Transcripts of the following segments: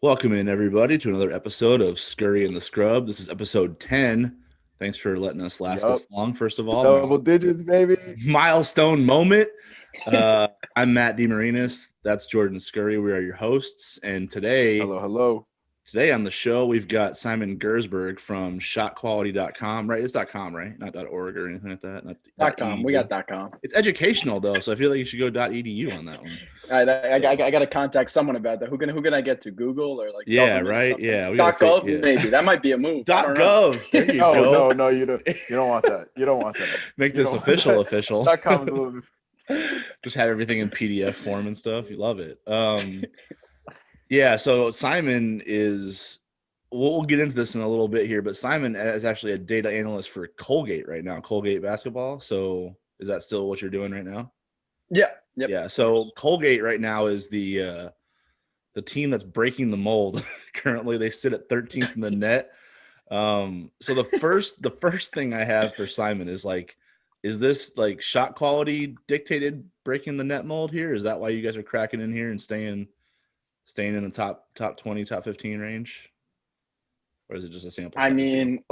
Welcome in, everybody, to another episode of Scurry and the Scrub. This is episode 10. Thanks for letting us last Yup. this long, first of all. Double digits, baby. Milestone moment. I'm Matt DeMarinis. That's Jordan Scurry. We are your hosts. And today, Hello, hello. today on the show, we've got Simon Gerszberg from shotquality.com, right? It's .com, right? Not .org or anything like that. Not .com. We .edu. got .com. It's educational, though, so I feel like you should go .edu on that one. I got to contact someone about that. Who can I get to? Google or like Yeah, government or right? something? Yeah. .gov, yeah. maybe. That might be a move. I don't know. .gov. There you go. No, you don't want that. You don't want that. Make You this don't want official. that. .com's a little bit. Just have everything in PDF form and stuff. You love it. Yeah, so Simon is we'll get into this in a little bit here, but Simon is actually a data analyst for Colgate right now, Colgate basketball. So is that still what you're doing right now? Yeah. Yep. Yeah. So Colgate right now is the team that's breaking the mold. Currently, they sit at 13th in the net. So the first thing I have for Simon is like, is this like shot quality dictated breaking the net mold here? Is that why you guys are cracking in here and staying in the top 20, top 15 range? Or is it just a sample size? I mean,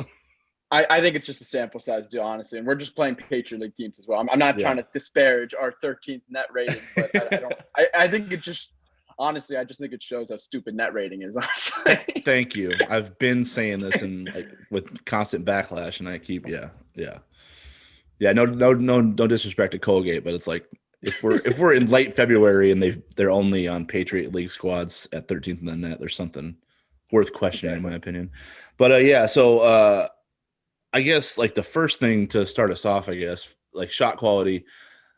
I think it's just a sample size deal, honestly. And we're just playing Patriot League teams as well. I'm not trying to disparage our 13th net rating, but I think it just honestly, I just think it shows how stupid net rating is, honestly. Thank you. I've been saying this with constant backlash, and I keep no disrespect to Colgate, but it's like if we're in late February and they're only on Patriot League squads at 13th in the net, there's something worth questioning in my opinion. But so I guess like the first thing to start us off, I guess, like shot quality.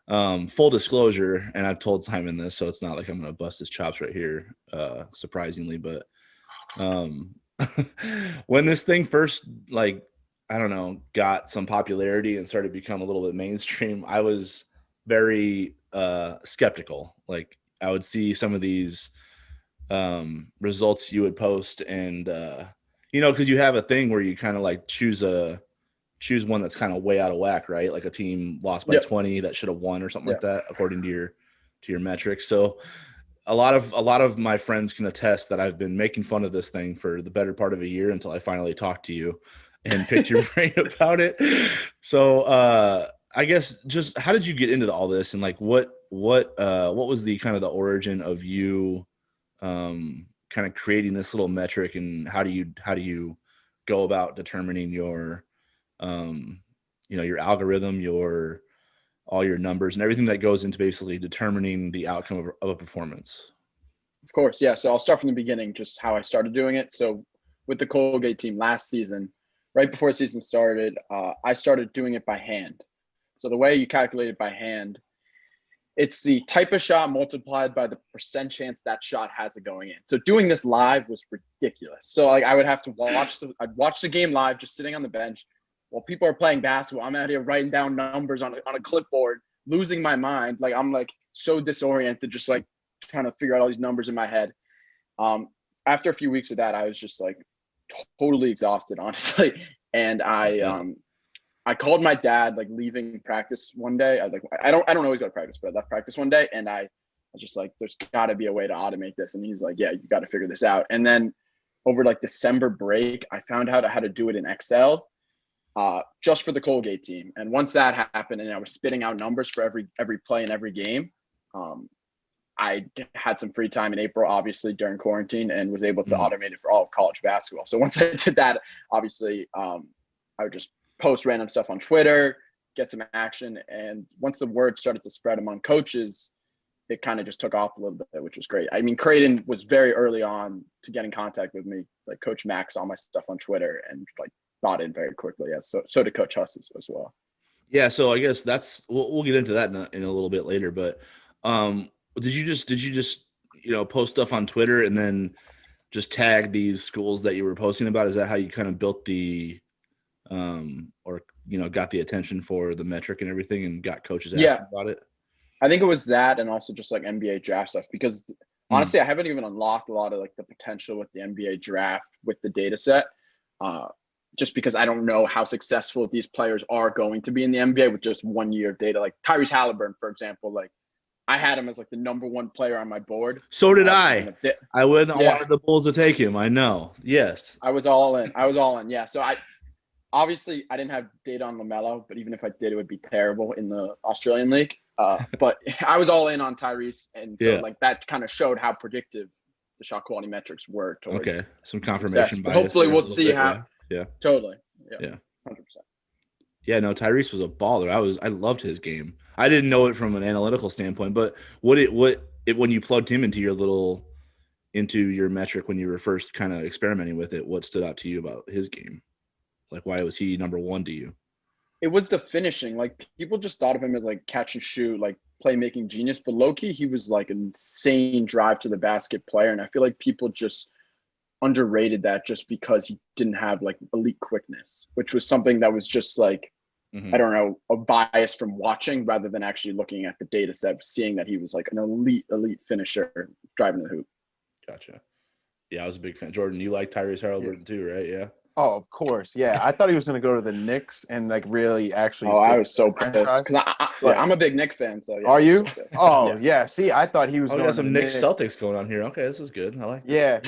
Full disclosure, and I've told Simon this, so it's not like I'm gonna bust his chops right here, surprisingly, but when this thing first, like, I don't know, got some popularity and started to become a little bit mainstream, I was very skeptical. Like, I would see some of these results you would post, and because you have a thing where you kind of like choose one that's kind of way out of whack, right? Like a team lost by 20 that should have won or something like that, according to your metrics. So a lot of my friends can attest that I've been making fun of this thing for the better part of a year until I finally talked to you and picked your brain about it. So I guess just how did you get into all this, and like what was the kind of the origin of you kind of creating this little metric, and how do you go about determining your your algorithm, all your numbers and everything that goes into basically determining the outcome of a performance? Of course, yeah. So I'll start from the beginning, just how I started doing it. So with the Colgate team last season, right before the season started, I started doing it by hand. So the way you calculate it by hand, it's the type of shot multiplied by the percent chance that shot has it going in. So doing this live was ridiculous. So like I would have to I'd watch the game live, just sitting on the bench while people are playing basketball. I'm out here writing down numbers on a clipboard, losing my mind. Like I'm like so disoriented, just like trying to figure out all these numbers in my head. After a few weeks of that, I was just like totally exhausted, honestly. And I called my dad, like leaving practice one day. I was like, I don't always go to practice, but I left practice one day, and I was just like, there's got to be a way to automate this. And he's like, yeah, you got to figure this out. And then over like December break, I found out how to do it in Excel, just for the Colgate team. And once that happened, and I was spitting out numbers for every play in every game, I had some free time in April, obviously during quarantine, and was able to automate it for all of college basketball. So once I did that, obviously, I would just post random stuff on Twitter, get some action. And once the word started to spread among coaches, it kind of just took off a little bit, which was great. I mean, Creighton was very early on to get in contact with me. Like Coach Max saw my stuff on Twitter and like bought in very quickly. Yeah. So did Coach Huss as well. Yeah. So I guess we'll get into that in a little bit later, but did you just post stuff on Twitter and then just tag these schools that you were posting about? Is that how you kind of built the got the attention for the metric and everything, and got coaches asking about it? I think it was that, and also just like NBA draft stuff, because honestly, I haven't even unlocked a lot of like the potential with the NBA draft with the data set, just because I don't know how successful these players are going to be in the NBA with just 1 year of data. Like Tyrese Halliburton, for example, like I had him as like the number one player on my board. So did Obviously, I. when I wouldn't Yeah. wanted the Bulls to take him. I know. Yes. I was all in. I was all in. Yeah. So obviously I didn't have data on LaMelo, but even if I did, it would be terrible in the Australian League. But I was all in on Tyrese, and so Yeah. like that kind of showed how predictive the shot quality metrics were towards. Okay. Some confirmation success. bias. Hopefully, there a we'll little see bit, how. Yeah. Totally. Yeah. 100%. Yeah, no, Tyrese was a baller. I loved his game. I didn't know it from an analytical standpoint, but when you plugged him into your metric when you were first kind of experimenting with it, what stood out to you about his game? Like, why was he number one to you? It was the finishing. Like, people just thought of him as like catch and shoot, like playmaking genius, but low-key he was like an insane drive to the basket player, and I feel like people just underrated that just because he didn't have like elite quickness, which was something that was just like, I don't know, a bias from watching rather than actually looking at the data set, seeing that he was like an elite finisher driving the hoop. Gotcha. Yeah, I was a big fan. Jordan, you like Tyrese Haliburton too, right? Yeah. Oh, of course. Yeah. I thought he was going to go to the Knicks and like really actually. Oh, I was so pissed franchise. because I'm a big Knicks fan. So yeah, Are you? so pissed. Oh, yeah. See, I thought he was Oh, we going got some to the Knicks Celtics going on here. Okay, this is good. I like this. Yeah.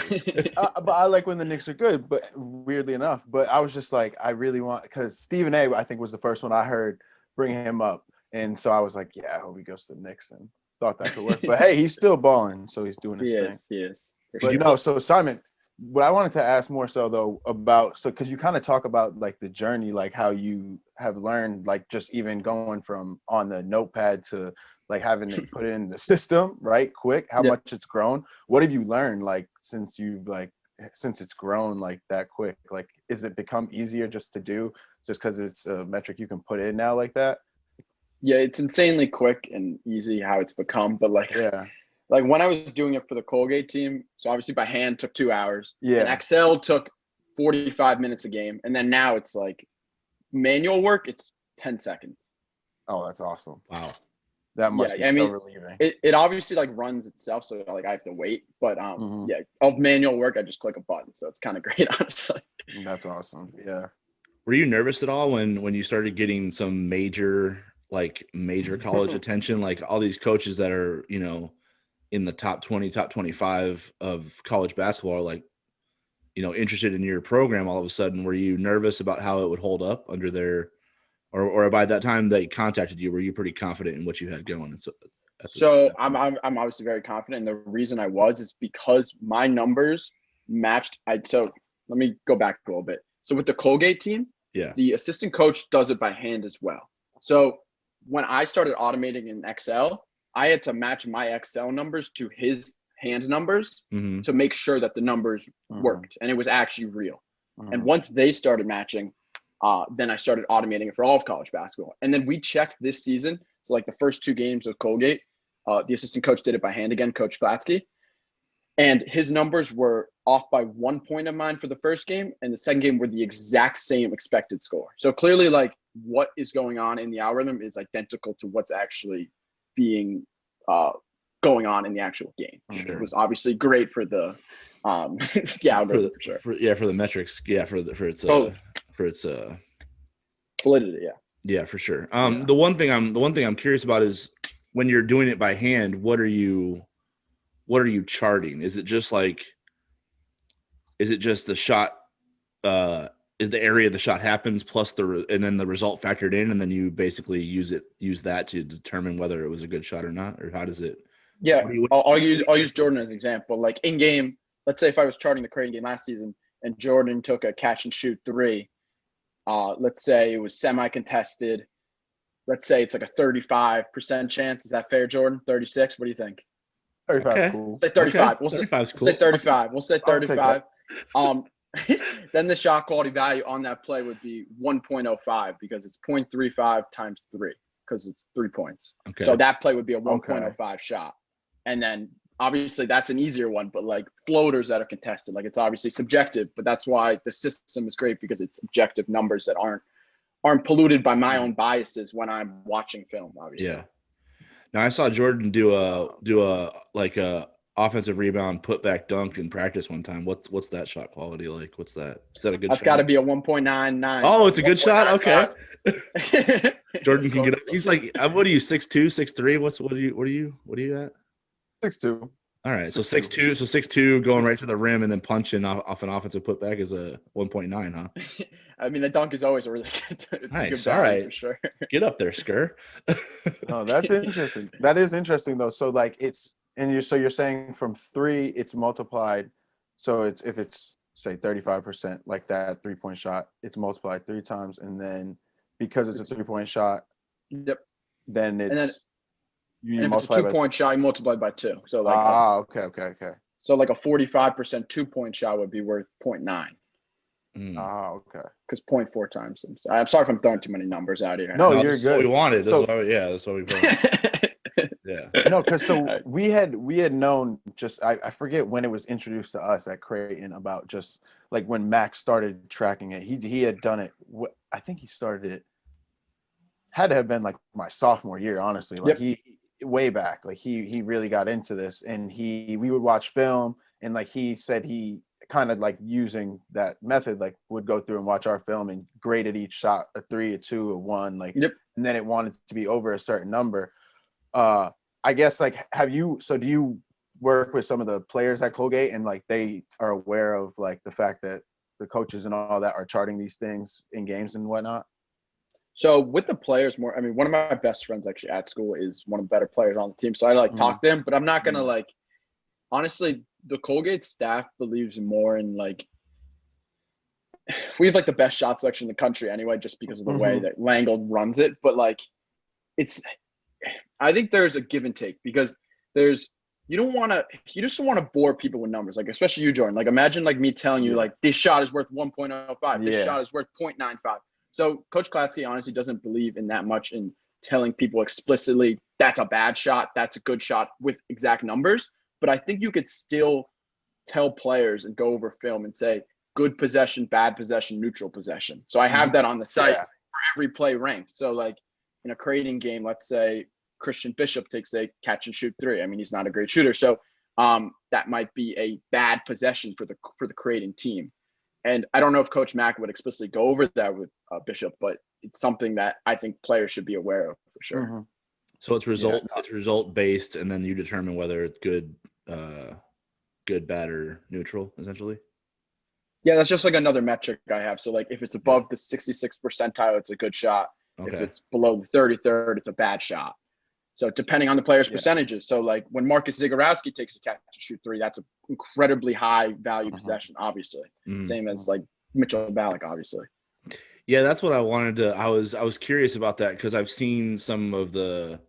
But I like when the Knicks are good, but weirdly enough. But I was just like, I really want, because Stephen A, I think, was the first one I heard bring him up. And so I was like, yeah, I hope he goes to the Knicks, and thought that could work. But hey, he's still balling, so he's doing his thing. He is. But no, so Simon, what I wanted to ask more so though about, so because you kind of talk about like the journey, like how you have learned, like just even going from on the notepad to like having to put it in the system, right? Quick, how much it's grown. What have you learned like since it's grown like that quick? Like, is it become easier just to do just because it's a metric you can put in now like that? Yeah, it's insanely quick and easy how it's become, but like like when I was doing it for the Colgate team, so obviously by hand took 2 hours. Yeah. And Excel took 45 minutes a game. And then now it's like manual work, it's 10 seconds. Oh, that's awesome. Wow. That must be so relieving. It obviously like runs itself, so like I have to wait. But yeah, of manual work, I just click a button. So it's kind of great, honestly. That's awesome. Yeah. Were you nervous at all when you started getting some major college attention, like all these coaches that are, in the top 20, top 25 of college basketball are like, interested in your program all of a sudden? Were you nervous about how it would hold up under their, or by that time they contacted you, were you pretty confident in what you had going? And so I'm obviously very confident. And the reason I was is because my numbers matched. So let me go back a little bit. So with the Colgate team, the assistant coach does it by hand as well. So when I started automating in Excel, I had to match my Excel numbers to his hand numbers to make sure that the numbers worked and it was actually real. And once they started matching, then I started automating it for all of college basketball. And then we checked this season. So like the first 2 games of Colgate, the assistant coach did it by hand again, Coach Platsky. And his numbers were off by 1 point of mine for the first game. And the second game were the exact same expected score. So clearly like what is going on in the algorithm is identical to what's actually being going on in the actual game, which was obviously great for the algorithm for sure. For the metrics, for its validity, for sure. The one thing I'm curious about is when you're doing it by hand, what are you charting? Is it just the shot is the area the shot happens plus and then the result factored in, and then you basically use that to determine whether it was a good shot or not? Or how does it? I'll use Jordan as an example. Like in game, let's say if I was charting the Creighton game last season and Jordan took a catch and shoot 3, let's say it was semi-contested. Let's say it's like a 35% chance. Is that fair, Jordan? 36? What do you think? 35 is cool. Say 35. Okay. We'll say 35. We'll say 35. Then the shot quality value on that play would be 1.05 because it's 0.35 times 3 because it's 3 points. Okay. So that play would be a 1.05 shot. And then obviously that's an easier one, but like floaters that are contested, like it's obviously subjective, but that's why the system is great because it's objective numbers that aren't polluted by my own biases when I'm watching film, obviously. Yeah. Now I saw Jordan do a offensive rebound, put back, dunk in practice one time. What's that shot quality like? What's that? Is that a good That's shot? got to be a 1.99. Oh, it's a good shot. Okay. 1.95. Jordan can get up. He's like, what are you, 6'2", 6'3"? What are you at? 6'2". All right, so 6'2", so 6'2", going right to the rim and then punching off an offensive putback is a 1.9, huh? I mean, the dunk is always a really good, Nice. good All value right, for sure. get up there, Scur. No, that's interesting. That is interesting though. So like you're saying from 3 it's multiplied. So if it's say 35% like that 3-point shot, it's multiplied 3 times, and then because it's a 3-point shot, Yep. then And then you if it's a multiply 2-point shot, you multiply by 2. So like okay. so like a 45% 2-point shot would be worth 0.9. Okay. Because 0.4 times. I'm sorry if I'm throwing too many numbers out here. No, No, you're this is good. what we wanted. So- That's what we brought. Yeah. No, because Right. we had known just I forget when it was introduced to us at Creighton about just like when Max started tracking it. He had done it. I think he started it. Had to have been like my sophomore year, honestly. Like Yep. he way back. Like he really got into this, and we would watch film, and like he said he kind of like using that method, like would go through and watch our film and graded each shot a 3, a 2, a 1, like, Yep. and then it wanted to be over a certain number. I guess like do you work with some of the players at Colgate and like they are aware of like the fact that the coaches and all that are charting these things in games and whatnot? So with the players more, I mean, one of my best friends actually at school is one of the better players on the team. So I like talk to him, but I'm not going to like, honestly, the Colgate staff believes more in like, we have like the best shot selection in the country anyway, just because of the way that Langold runs it. But like, I think there's a give and take because you just don't want to bore people with numbers. Like, especially you, Jordan, like imagine like me telling you like this shot is worth 1.05. This shot is worth 0.95. So Coach Klatsky honestly doesn't believe in that much in telling people explicitly that's a bad shot, that's a good shot with exact numbers. But I think you could still tell players and go over film and say good possession, bad possession, neutral possession. So I have that on the site for every play ranked. So like in a Creighton game, let's say Christian Bishop takes a catch and shoot 3. I mean, he's not a great shooter. So that might be a bad possession for the Creighton team. And I don't know if Coach Mack would explicitly go over that with Bishop, but it's something that I think players should be aware of for sure. So it's result based, and then you determine whether it's good, bad, or neutral, essentially. Yeah, that's just like another metric I have. So like if it's above the 66th percentile, it's a good shot. Okay. If it's below the 33rd, it's a bad shot. So depending on the player's percentages. So like when Marcus Zagorowski takes a catch and shoot 3, that's an incredibly high value possession, obviously. Same as like Mitchell Ballack, obviously. Yeah, that's what I wanted to. I was curious about that because I've seen some of the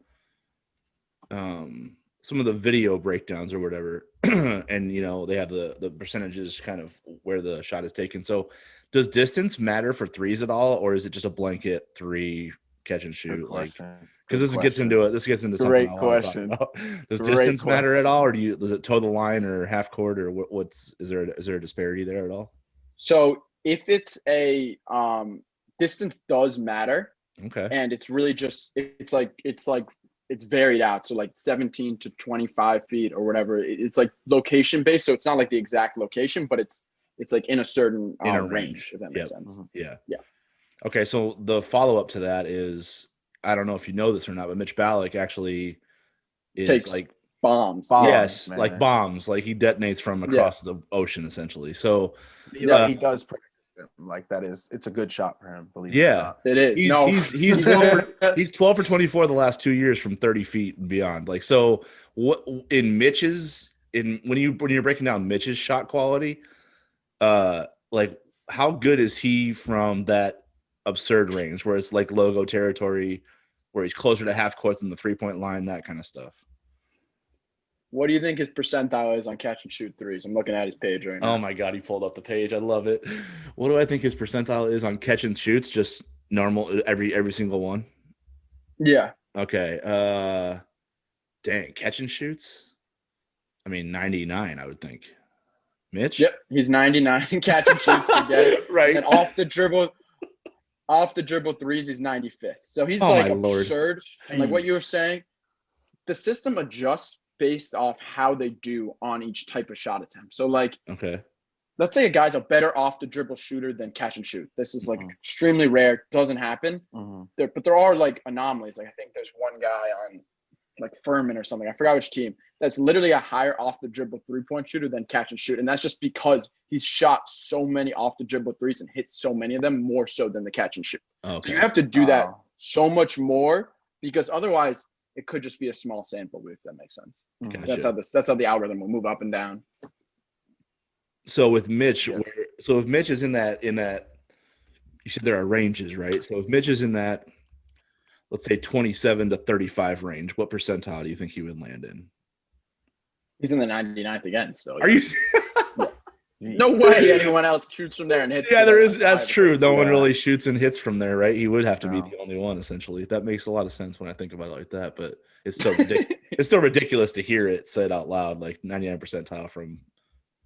video breakdowns or whatever, and they have the percentages kind of where the shot is taken. So does distance matter for threes at all, or is it just a blanket 3 catch and shoot? Like, because this gets into something Great I want question. to talk about. Does distance matter at all, or does it toe the line or half court, or is there a disparity there at all? So if it's a distance does matter. Okay. And it's really just it's varied out. So like 17 to 25 feet or whatever. It's like location based. So it's not like the exact location, but it's like in a certain range, if that makes sense. Yeah. Yeah. Okay. So the follow up to that is, I don't know if you know this or not, but Mitch Ballack actually is takes like bombs. Yes. Man. Like bombs, like he detonates from across the ocean essentially. So he does practice them. Like it's a good shot for him. Believe it or not. It is. He's 12 for 24 the last 2 years from 30 feet and beyond. Like, so what in when you're breaking down Mitch's shot quality, like how good is he from that absurd range where it's like logo territory, where he's closer to half court than the 3-point line, that kind of stuff? What do you think his percentile is on catch and shoot 3s? I'm looking at his page right now. Oh my God, he pulled up the page. I love it. What do I think his percentile is on catch and shoots? Just normal, every single one. Yeah. Okay. Dang, catch and shoots. I mean, 99, I would think. Mitch? Yep, he's 99 in catch and shoots. Right. And off the dribble 3s, he's 95th. So he's absurd. And like what you were saying, the system adjusts based off how they do on each type of shot attempt. So like, Okay. let's say a guy's a better off the dribble shooter than catch and shoot. This is like Mhm. extremely rare. Doesn't happen. Mhm. But there are like anomalies. Like I think there's one guy on like Furman or something. I forgot which team. That's literally a higher off the dribble 3-point shooter than catch and shoot. And that's just because he's shot so many off the dribble threes and hit so many of them more so than the catch and shoot. Okay. So you have to do that Wow. so much more because otherwise it could just be a small sample, if that makes sense. Mhm. Gotcha. That's how the algorithm will move up and down. So with Mitch, Yes. so if Mitch is in that, you said there are ranges, right? So if Mitch is in that, let's say 27 to 35 range, what percentile do you think he would land in? He's in the 99th again still. Are you? No way anyone else shoots from there and hits. Yeah, from there there. is. That's true. No one Yeah. really shoots and hits from there, right? He would have to be No. the only one, essentially. That makes a lot of sense when I think about it like that. But it's so it's still ridiculous to hear it said out loud, like 99 percentile from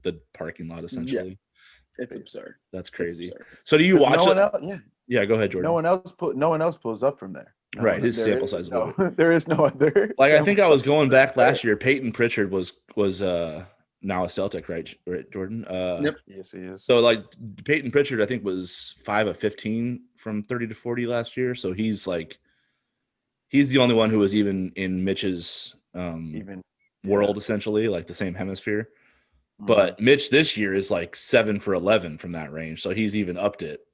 the parking lot, essentially. It's absurd. That's It's crazy. absurd. So do you 'Cause watch no one it? else, Yeah, go ahead, Jordan. no one else pulls up from there. No Right, one- his there sample is size is no, low. there is no other. Like I think I sample was size. going back last year. Peyton Pritchard was now a Celtic, right, Jordan? Yep. Yes, he is. So like Peyton Pritchard, I think was 5 of 15 from 30 to 40 last year. So he's the only one who was even in Mitch's Even world, essentially, like the same hemisphere. Mhm. But Mitch this year is like 7 for 11 from that range. So he's even upped it.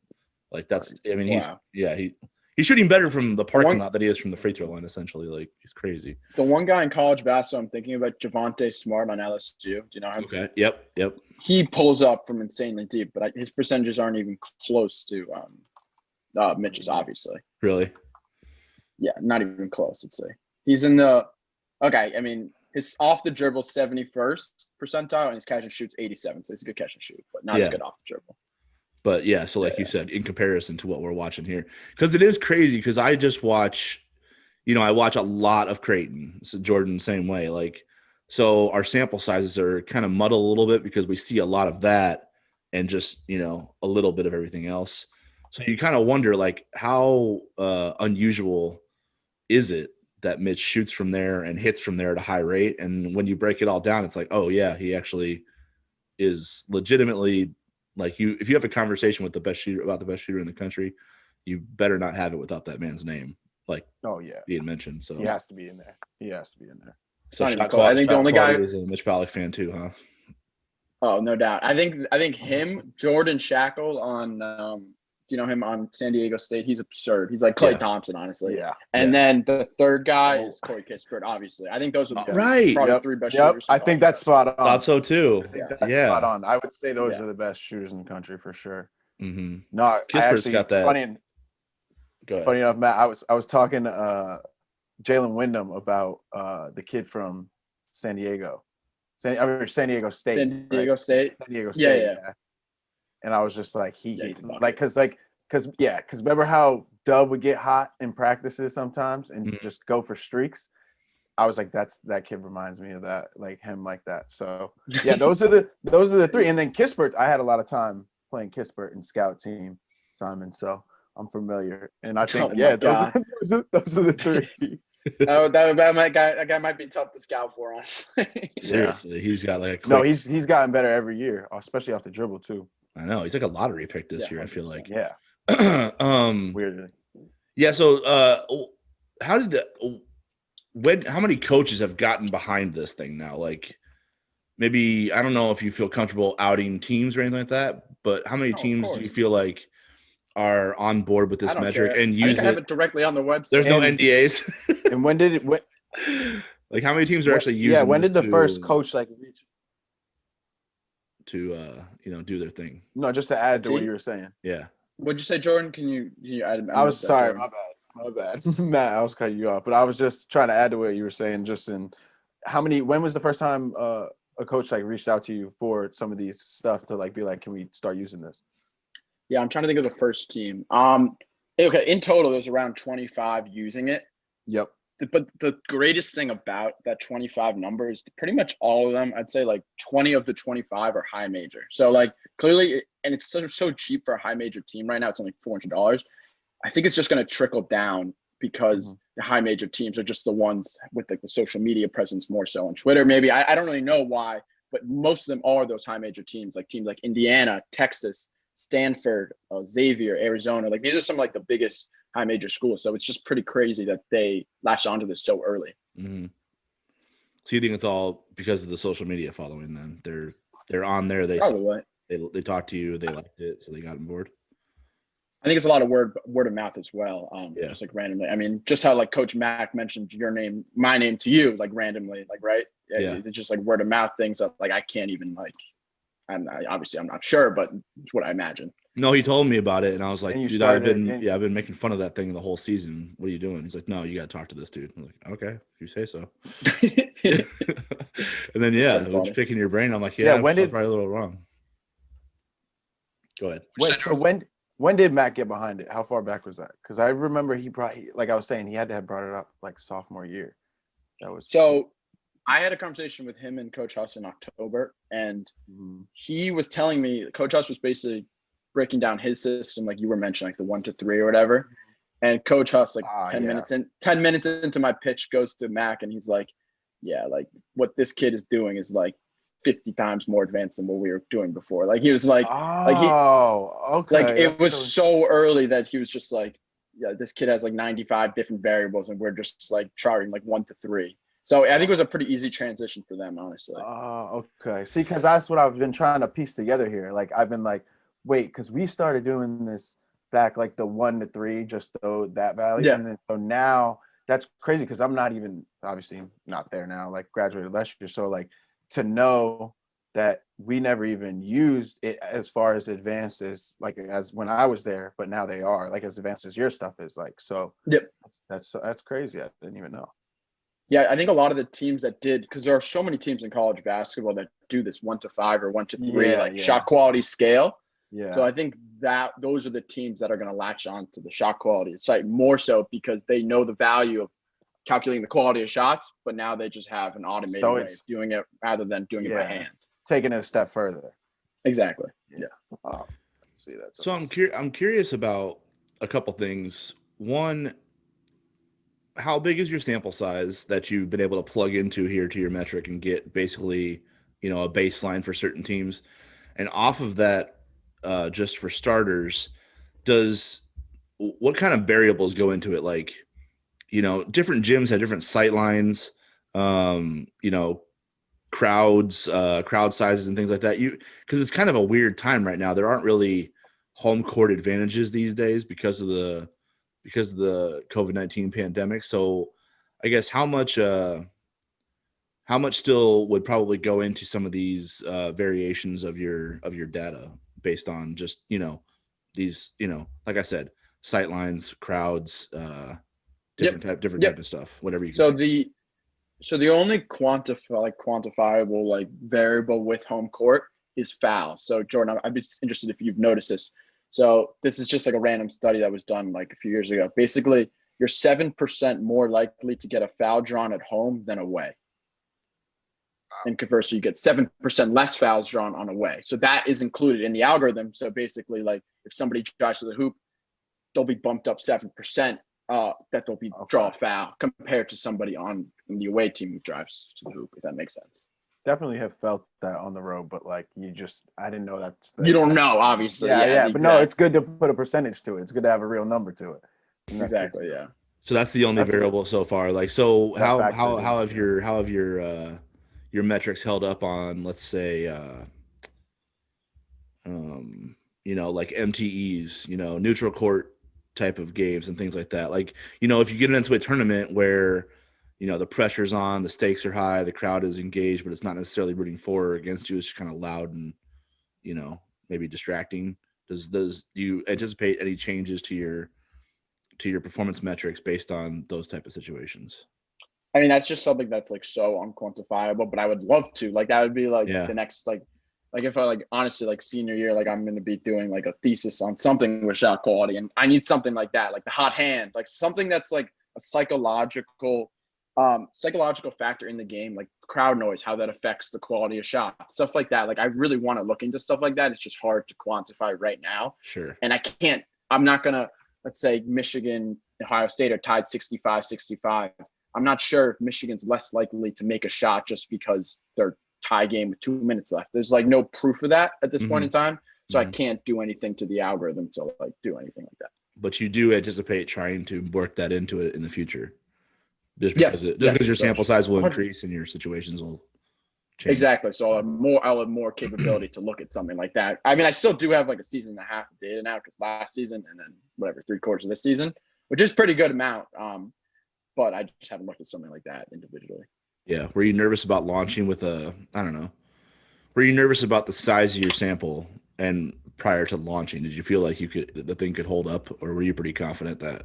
Like that's, I mean, Wow. he's shooting better from the parking One- lot than he is from the free throw line, essentially. Like he's crazy. The one guy in college basketball I'm thinking about, Javonte Smart on LSU. Do you know him? Okay. Yep. He pulls up from insanely deep, but his percentages aren't even close to Mitch's, obviously. Really. Yeah, not even close, let's say. He's in the – okay, I mean, his off the dribble 71st percentile and his catch and shoot's 87. So it's a good catch and shoot, but not as good off the dribble. But yeah, so like you said, in comparison to what we're watching here, because it is crazy. Because I just watch, I watch a lot of Creighton. So Jordan, same way. Like, so our sample sizes are kind of muddled a little bit because we see a lot of that and just a little bit of everything else. So you kind of wonder like how unusual is it that Mitch shoots from there and hits from there at a high rate, and when you break it all down, it's like, oh yeah, he actually is legitimately. Like if you have a conversation with the best shooter about the best shooter in the country, you better not have it without that man's name, like being mentioned. So he has to be in there. So Not even close. I think the only guy is a Mitch Pawlik fan too, huh? Oh, no doubt. I think him, Jordan Shackle on do you know him on San Diego State? He's absurd. He's like Klay Thompson, honestly. Yeah. And then the third guy is Corey Kispert, obviously. I think those are Right. probably Yep. three best Yep. shooters. I think that's spot on. Thought so too. I think that's spot on. I would say those are the best shooters in the country for sure. Mm-hmm. No, Kispert's got that. Go ahead. Funny enough, Matt, I was talking to Jalen Wyndham about the kid from San Diego State. San Diego State. San Diego State. Yeah. And I was just like, he Yeah, he's a like, because remember how Dub would get hot in practices sometimes and just go for streaks. I was like, that kid reminds me of that, like him like that. So yeah, those are the three. And then Kispert, I had a lot of time playing Kispert in scout team, Simon. So I'm familiar. And I think those are the three. that guy might be tough to scout for us. Seriously, he's got like he's gotten better every year, especially off the dribble too. I know he's like a lottery pick this year. I feel like Weirdly. Yeah. So how many coaches have gotten behind this thing now? Like maybe I don't know if you feel comfortable outing teams or anything like that, but how many teams do you feel like are on board with this metric and use I have it directly on the website? There's no NDAs. And when did it? Like how many teams are actually using? Yeah, when did the first coach reach to do their thing? No, just to add to what you were saying. Yeah. What'd you say, Jordan? Can you add? I was sorry, my bad, Matt. I was cutting you off, but I was just trying to add to what you were saying. Just in when was the first time a coach reached out to you for some of these stuff to be like, can we start using this? Yeah, I'm trying to think of the first team. Okay, in total, there's around 25 using it. Yep. But the greatest thing about that 25 number is pretty much all of them, I'd say 20 of the 25 are high major. So clearly, and it's so cheap for a high major team right now. It's only $400. I think it's just going to trickle down because the high major teams are just the ones with like the social media presence more so on Twitter. Maybe I don't really know why, but most of them are those high major teams like Indiana, Texas, Stanford, Xavier, Arizona. Like these are some like the biggest high major schools. So it's just pretty crazy that they latched onto this so early. Mm-hmm. So you think it's all because of the social media following? Then they're on there. They talked to you. They liked it, so they got on board. I think it's a lot of word of mouth as well. Yeah. Just like randomly. I mean, just how like Coach Mack mentioned your name, my name to you, like randomly, like right. Yeah. It's just like word of mouth things that like I can't even like. Obviously I'm not sure, but it's what I imagine. No, he told me about it, and I was like, dude, I've been making fun of that thing the whole season. What are you doing? He's like, no, you got to talk to this dude. I'm like, okay, if you say so. And then I was picking your brain. I'm like, yeah, probably a little wrong. Go ahead. Wait, so when did Matt get behind it? How far back was that? Because I remember like I was saying, he had to have brought it up like sophomore year. So I had a conversation with him and Coach Huss in October, and he was telling me Coach Huss was basically breaking down his system, like you were mentioning, like the 1 to 3 or whatever. And Coach Huss, like 10 minutes into my pitch, goes to Mac, and he's like, "Yeah, like what this kid is doing is like 50 times more advanced than what we were doing before." Like he was like, okay. Like it was so early that he was just like, "Yeah, this kid has like 95 different variables, and we're just like charting like 1 to 3." So I think it was a pretty easy transition for them, honestly. Okay. See, because that's what I've been trying to piece together here. Like I've been like, wait, because we started doing this back like the 1 to 3, just that value. Yeah. And then so now that's crazy because I'm not even obviously not there now, like graduated last year. So like to know that we never even used it as far as advanced as like as when I was there, but now they are like as advanced as your stuff is like. So yep. That's crazy. I didn't even know. Yeah, I think a lot of the teams that did, because there are so many teams in college basketball that do this 1 to 5 or 1 to 3 shot quality scale. Yeah. So I think that those are the teams that are going to latch on to the shot quality site more so because they know the value of calculating the quality of shots, but now they just have an automated way of doing it rather than doing it by hand. Taking it a step further. Exactly. Yeah. Let's see that. So I'm curious about a couple things. One, how big is your sample size that you've been able to plug into here to your metric and get basically, a baseline for certain teams? And off of that, just for starters, what kind of variables go into it? Like, different gyms have different sight lines, crowds, crowd sizes and things like that. Because it's kind of a weird time right now. There aren't really home court advantages these days because of the COVID-19 pandemic. So I guess how much still would probably go into some of these variations of your data based on just, these, like I said, sight lines, crowds, different type of stuff, whatever you can. So the only quantifiable like variable with home court is foul. So Jordan, I'd be interested if you've noticed this. So this is just like a random study that was done like a few years ago. Basically, you're 7% more likely to get a foul drawn at home than away. And conversely, you get 7% less fouls drawn on away. So that is included in the algorithm. So basically, like if somebody drives to the hoop, they'll be bumped up 7%. That they'll be draw a foul compared to somebody on the away team who drives to the hoop, if that makes sense. Definitely have felt that on the road, but like I didn't know that's you don't know, obviously. Yeah, but no, it's good to put a percentage to it. It's good to have a real number to it. Exactly, yeah. So that's the only variable so far. Like, so how have your metrics held up on, let's say, like MTEs, neutral court type of games and things like that. Like, if you get into a tournament where, the pressure's on, the stakes are high, the crowd is engaged, but it's not necessarily rooting for or against you. It's just kind of loud and, maybe distracting. Do you anticipate any changes to your performance metrics based on those type of situations? I mean, that's just something that's like so unquantifiable, but I would love to. Like that would be like the next like if I like honestly like senior year, like I'm going to be doing like a thesis on something with shot quality, and I need something like that, like the hot hand, like something that's like a psychological factor in the game, like crowd noise, how that affects the quality of shots, stuff like that. Like I really want to look into stuff like that. It's just hard to quantify right now. Sure. And I'm not going to, let's say Michigan Ohio State are tied 65-65. I'm not sure if Michigan's less likely to make a shot just because they're tie game with 2 minutes left. There's like no proof of that at this point in time. So I can't do anything to the algorithm to like do anything like that. But you do anticipate trying to work that into it in the future. Just because your sample size will increase and your situations will change. Exactly. So I'll have more capability to look at something like that. I mean, I still do have like a season and a half of data now because last season and then whatever 3/4 of this season, which is pretty good amount. But I just haven't looked at something like that individually. Yeah. Were you nervous about launching with I don't know. Were you nervous about the size of your sample and prior to launching? Did you feel like the thing could hold up, or were you pretty confident that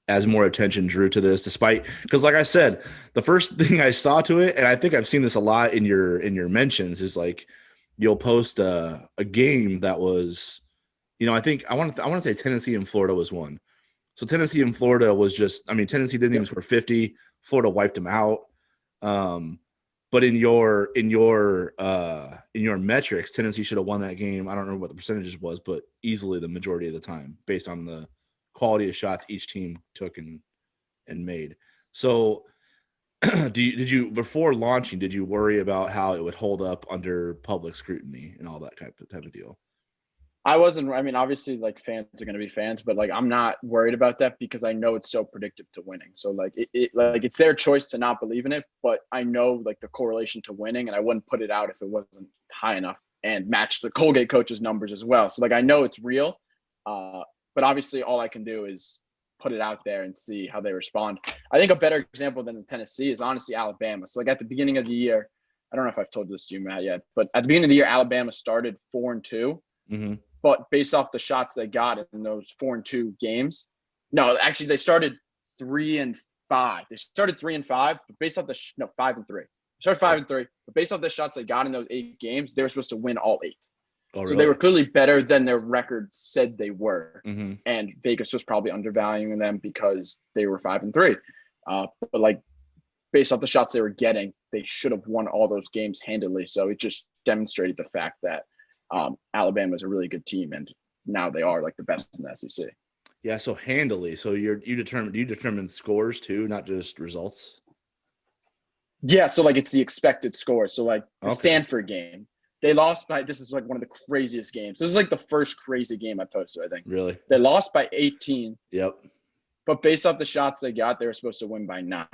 as more attention drew to this, because like I said, the first thing I saw to it, and I think I've seen this a lot in your mentions, is like you'll post a game that was, I think I want to say Tennessee and Florida was one. So Tennessee and Florida was Tennessee didn't even score 50. Florida wiped them out. But in your metrics, Tennessee should have won that game. I don't know what the percentages was, but easily the majority of the time, based on the quality of shots each team took and made. So did you before launching, did you worry about how it would hold up under public scrutiny and all that type of deal? I wasn't. I mean, obviously, like fans are going to be fans, but like I'm not worried about that because I know it's so predictive to winning. So like it's their choice to not believe in it, but I know like the correlation to winning, and I wouldn't put it out if it wasn't high enough and match the Colgate coach's numbers as well. So like I know it's real, but obviously all I can do is put it out there and see how they respond. I think a better example than Tennessee is honestly Alabama. So like at the beginning of the year, I don't know if I've told this to you, Matt, yet, but at the beginning of the year, Alabama started 4-2. Mm-hmm. But based off the shots they got in those 4-2 games, no, actually they started 3-5. They started 3-5, but based off 5-3. They started 5-3, but based off the shots they got in those 8 games, they were supposed to win all 8. Oh, really? So they were clearly better than their record said they were, mm-hmm. and Vegas was probably undervaluing them because they were 5-3. But like based off the shots they were getting, they should have won all those games handily. So it just demonstrated the fact that Alabama is a really good team, and now they are like the best in the SEC. Yeah, so handily. So you determine scores too, not just results. Yeah, so like it's the expected score. So like the Stanford game, they lost by. This is like one of the craziest games. This is like the first crazy game I posted, I think. Really? They lost by 18. Yep. But based off the shots they got, they were supposed to win by 9.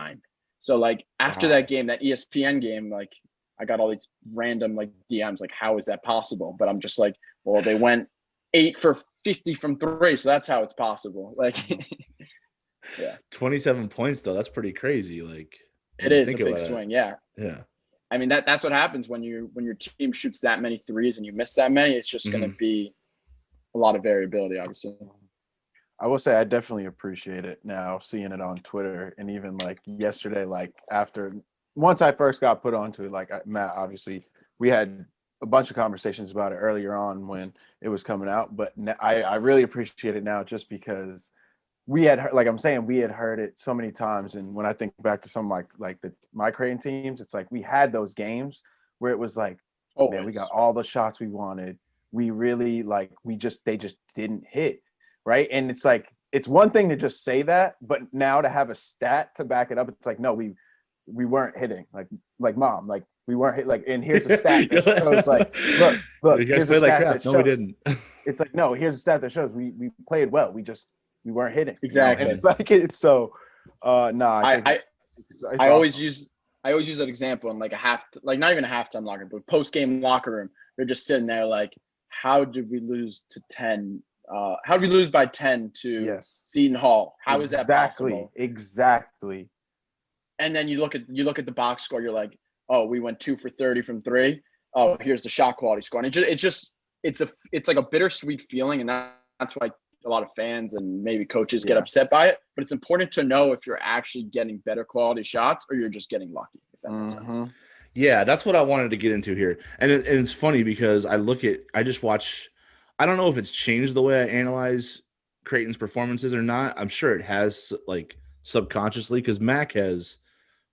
So like after that game, that ESPN game, like I got all these random like DMs, like how is that possible? But I'm just like, well, they went 8 for 50 from 3, so that's how it's possible. Like, yeah, 27 points though. That's pretty crazy. Like, it is a big swing. Yeah. Yeah. I mean that's what happens when your team shoots that many threes and you miss that many. It's just going to be a lot of variability, obviously. I will say I definitely appreciate it now, seeing it on Twitter, and even like yesterday, like once I first got put onto it, like Matt, obviously we had a bunch of conversations about it earlier on when it was coming out, but I really appreciate it now just because we had heard it so many times. And when I think back to some of my Creighton teams, it's like we had those games where it was like, man, we got all the shots we wanted. We really they just didn't hit. Right. And it's like, it's one thing to just say that, but now to have a stat to back it up, it's like, no, we weren't hitting like mom, like we weren't hit, like, and here's a stat that shows like, look, here's a stat that shows. No, we didn't. It's like, no, here's a stat that shows we played well. We weren't hitting. Exactly. And it's like, it's so, I always use that example in like not even a halftime locker room, but post-game locker room. They're just sitting there like, how did we lose to 10? How did we lose by 10 to Seton Hall? How is that possible? Exactly. And then you look at the box score. You're like, oh, we went 2 for 30 from 3. Oh, here's the shot quality score. And it's like a bittersweet feeling, and that's why a lot of fans and maybe coaches get upset by it. But it's important to know if you're actually getting better quality shots or you're just getting lucky. If that makes sense. Yeah, that's what I wanted to get into here, and it's funny because I just watch. I don't know if it's changed the way I analyze Creighton's performances or not. I'm sure it has, like, subconsciously, because Mac has,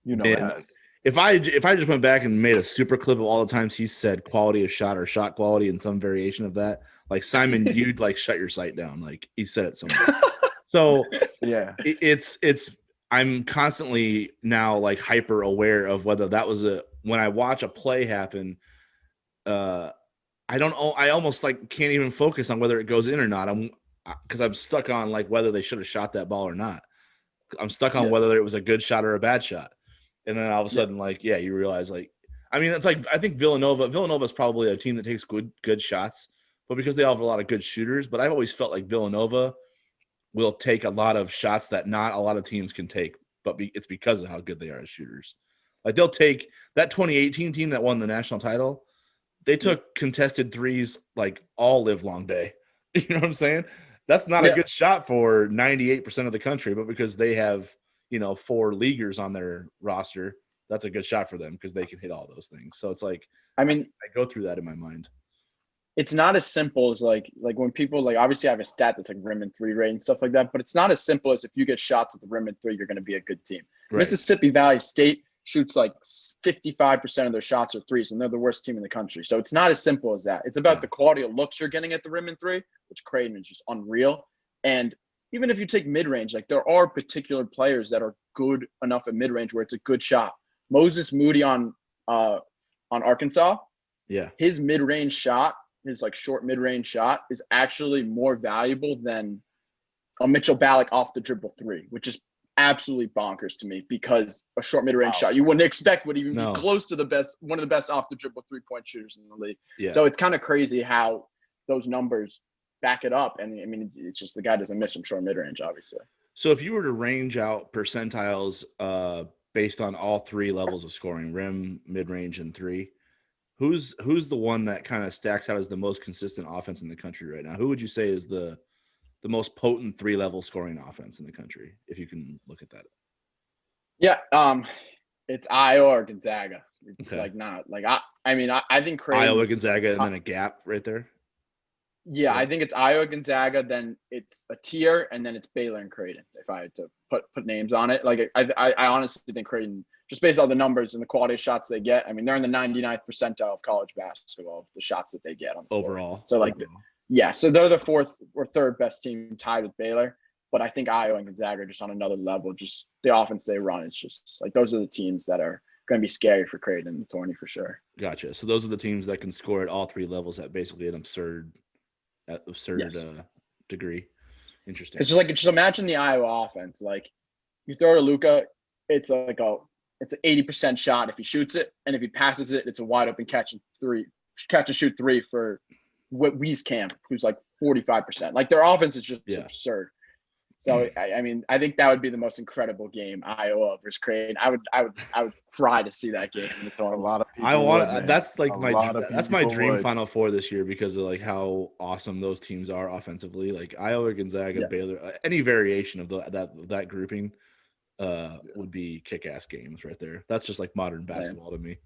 it has. If I just went back and made a super clip of all the times he said quality of shot or shot quality and some variation of that, like, Simon, you'd like shut your sight down. Like, he said it so much. So Yeah. it's I'm constantly now like hyper aware of whether that was when I watch a play happen, I almost like can't even focus on whether it goes in or not. Because I'm stuck on like whether they should have shot that ball or not. I'm stuck on whether it was a good shot or a bad shot. And then all of a sudden, like, yeah, you realize like, I mean, it's like, I think Villanova is probably a team that takes good shots, but because they all have a lot of good shooters, but I've always felt like Villanova will take a lot of shots that not a lot of teams can take, but it's because of how good they are as shooters. Like they'll take that 2018 team that won the national title. They took contested threes like all live long day. You know what I'm saying? That's not a good shot for 98% of the country, but because they have, 4 leaguers on their roster, that's a good shot for them because they can hit all those things. So it's like, I mean, I go through that in my mind. It's not as simple as like when people like obviously I have a stat that's like rim and three rate and stuff like that, but it's not as simple as if you get shots at the rim and three, you're going to be a good team. Right. Mississippi Valley State shoots like 55% of their shots are threes, and they're the worst team in the country. So it's not as simple as that. It's about the quality of looks you're getting at the rim and three, which Creighton is just unreal. And even if you take mid-range, like there are particular players that are good enough at mid-range where it's a good shot. Moses Moody on Arkansas, his mid-range shot, his like short mid-range shot is actually more valuable than a Mitchell Ballack off the dribble three, which is absolutely bonkers to me because a short mid-range shot you wouldn't expect would even be close to one of the best off the dribble 3-point shooters in the league. Yeah. So it's kind of crazy how those numbers back it up. And I mean, it's just the guy doesn't miss from short mid-range, obviously. So if you were to range out percentiles based on all 3 levels of scoring, rim, mid-range, and three, who's the one that kind of stacks out as the most consistent offense in the country right now? Who would you say is the most potent 3-level scoring offense in the country, if you can look at that? Yeah, it's Iowa or Gonzaga. It's like not like I think Creighton, Iowa, Gonzaga, and then a gap right there. Yeah, I think it's Iowa, Gonzaga, then it's a tier, and then it's Baylor and Creighton. If I had to put names on it, like I honestly think Creighton, just based on the numbers and the quality of shots they get, I mean they're in the 99th percentile of college basketball, the shots that they get on the overall. Floor. So like, so they're the 4th or 3rd best team, tied with Baylor. But I think Iowa and Gonzaga are just on another level. Just the offense they run, it's just like those are the teams that are going to be scary for Creighton in the tourney for sure. Gotcha. So those are the teams that can score at all 3 levels at basically an absurd degree. Interesting. It's just like, just imagine the Iowa offense. Like you throw to Luka, it's an 80% shot if he shoots it, and if he passes it, it's a wide open catch and shoot three for Wieskamp, who's like 45%. Like their offense is just absurd. So I mean, I think that would be the most incredible game, Iowa versus Creighton. I would cry to see that game in the tournament. A lot of people that's like my dream Final Four this year because of like how awesome those teams are offensively. Like Iowa, Gonzaga, Baylor, any variation of that grouping would be kick-ass games right there. That's just like modern basketball to me.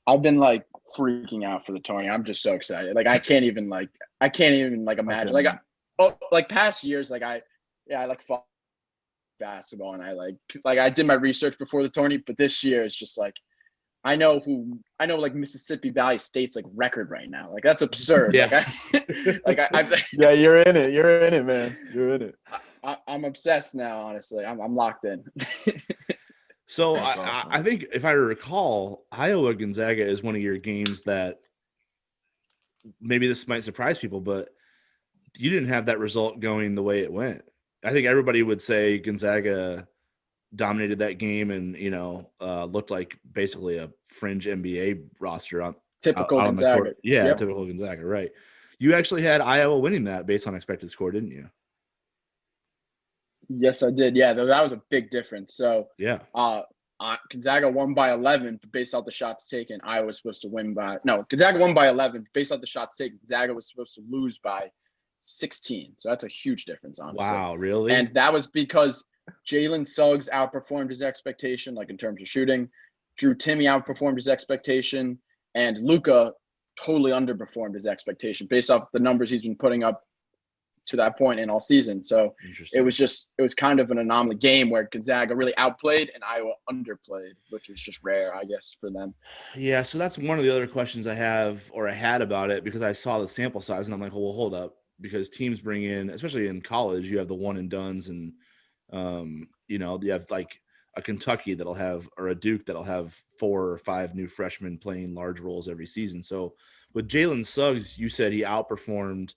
I've been like freaking out for the tourney. I'm just so excited. Like I can't even imagine. Like past years, like I follow basketball and I did my research before the tourney, but this year it's just like I know like Mississippi Valley State's like record right now. Like that's absurd. Yeah. Yeah, you're in it. You're in it, man. You're in it. I'm obsessed now. Honestly, I'm locked in. So I think if I recall, Iowa Gonzaga is one of your games that maybe this might surprise people, but you didn't have that result going the way it went. I think everybody would say Gonzaga dominated that game and, looked like basically a fringe NBA roster on typical out Gonzaga. On the court. Yeah, typical Gonzaga, right. You actually had Iowa winning that based on expected score, didn't you? Yes, I did. Yeah, that was a big difference. So Gonzaga won by 11 based off the shots taken. Iowa was supposed to win by – no, Gonzaga won by 11 based off the shots taken. Gonzaga was supposed to lose by 16. So that's a huge difference, honestly. Wow, really? And that was because Jalen Suggs outperformed his expectation, like in terms of shooting. Drew Timme outperformed his expectation. And Luka totally underperformed his expectation based off the numbers he's been putting up to that point in all season. So it was kind of an anomaly game where Gonzaga really outplayed and Iowa underplayed, which was just rare, I guess, for them. Yeah, so that's one of the other questions I had about it because I saw the sample size and I'm like, well, hold up. because teams bring in, especially in college, you have the one and dones, and you know, you have like a Kentucky that'll have, or a Duke that'll have 4 or 5 new freshmen playing large roles every season. So with Jalen Suggs, you said he outperformed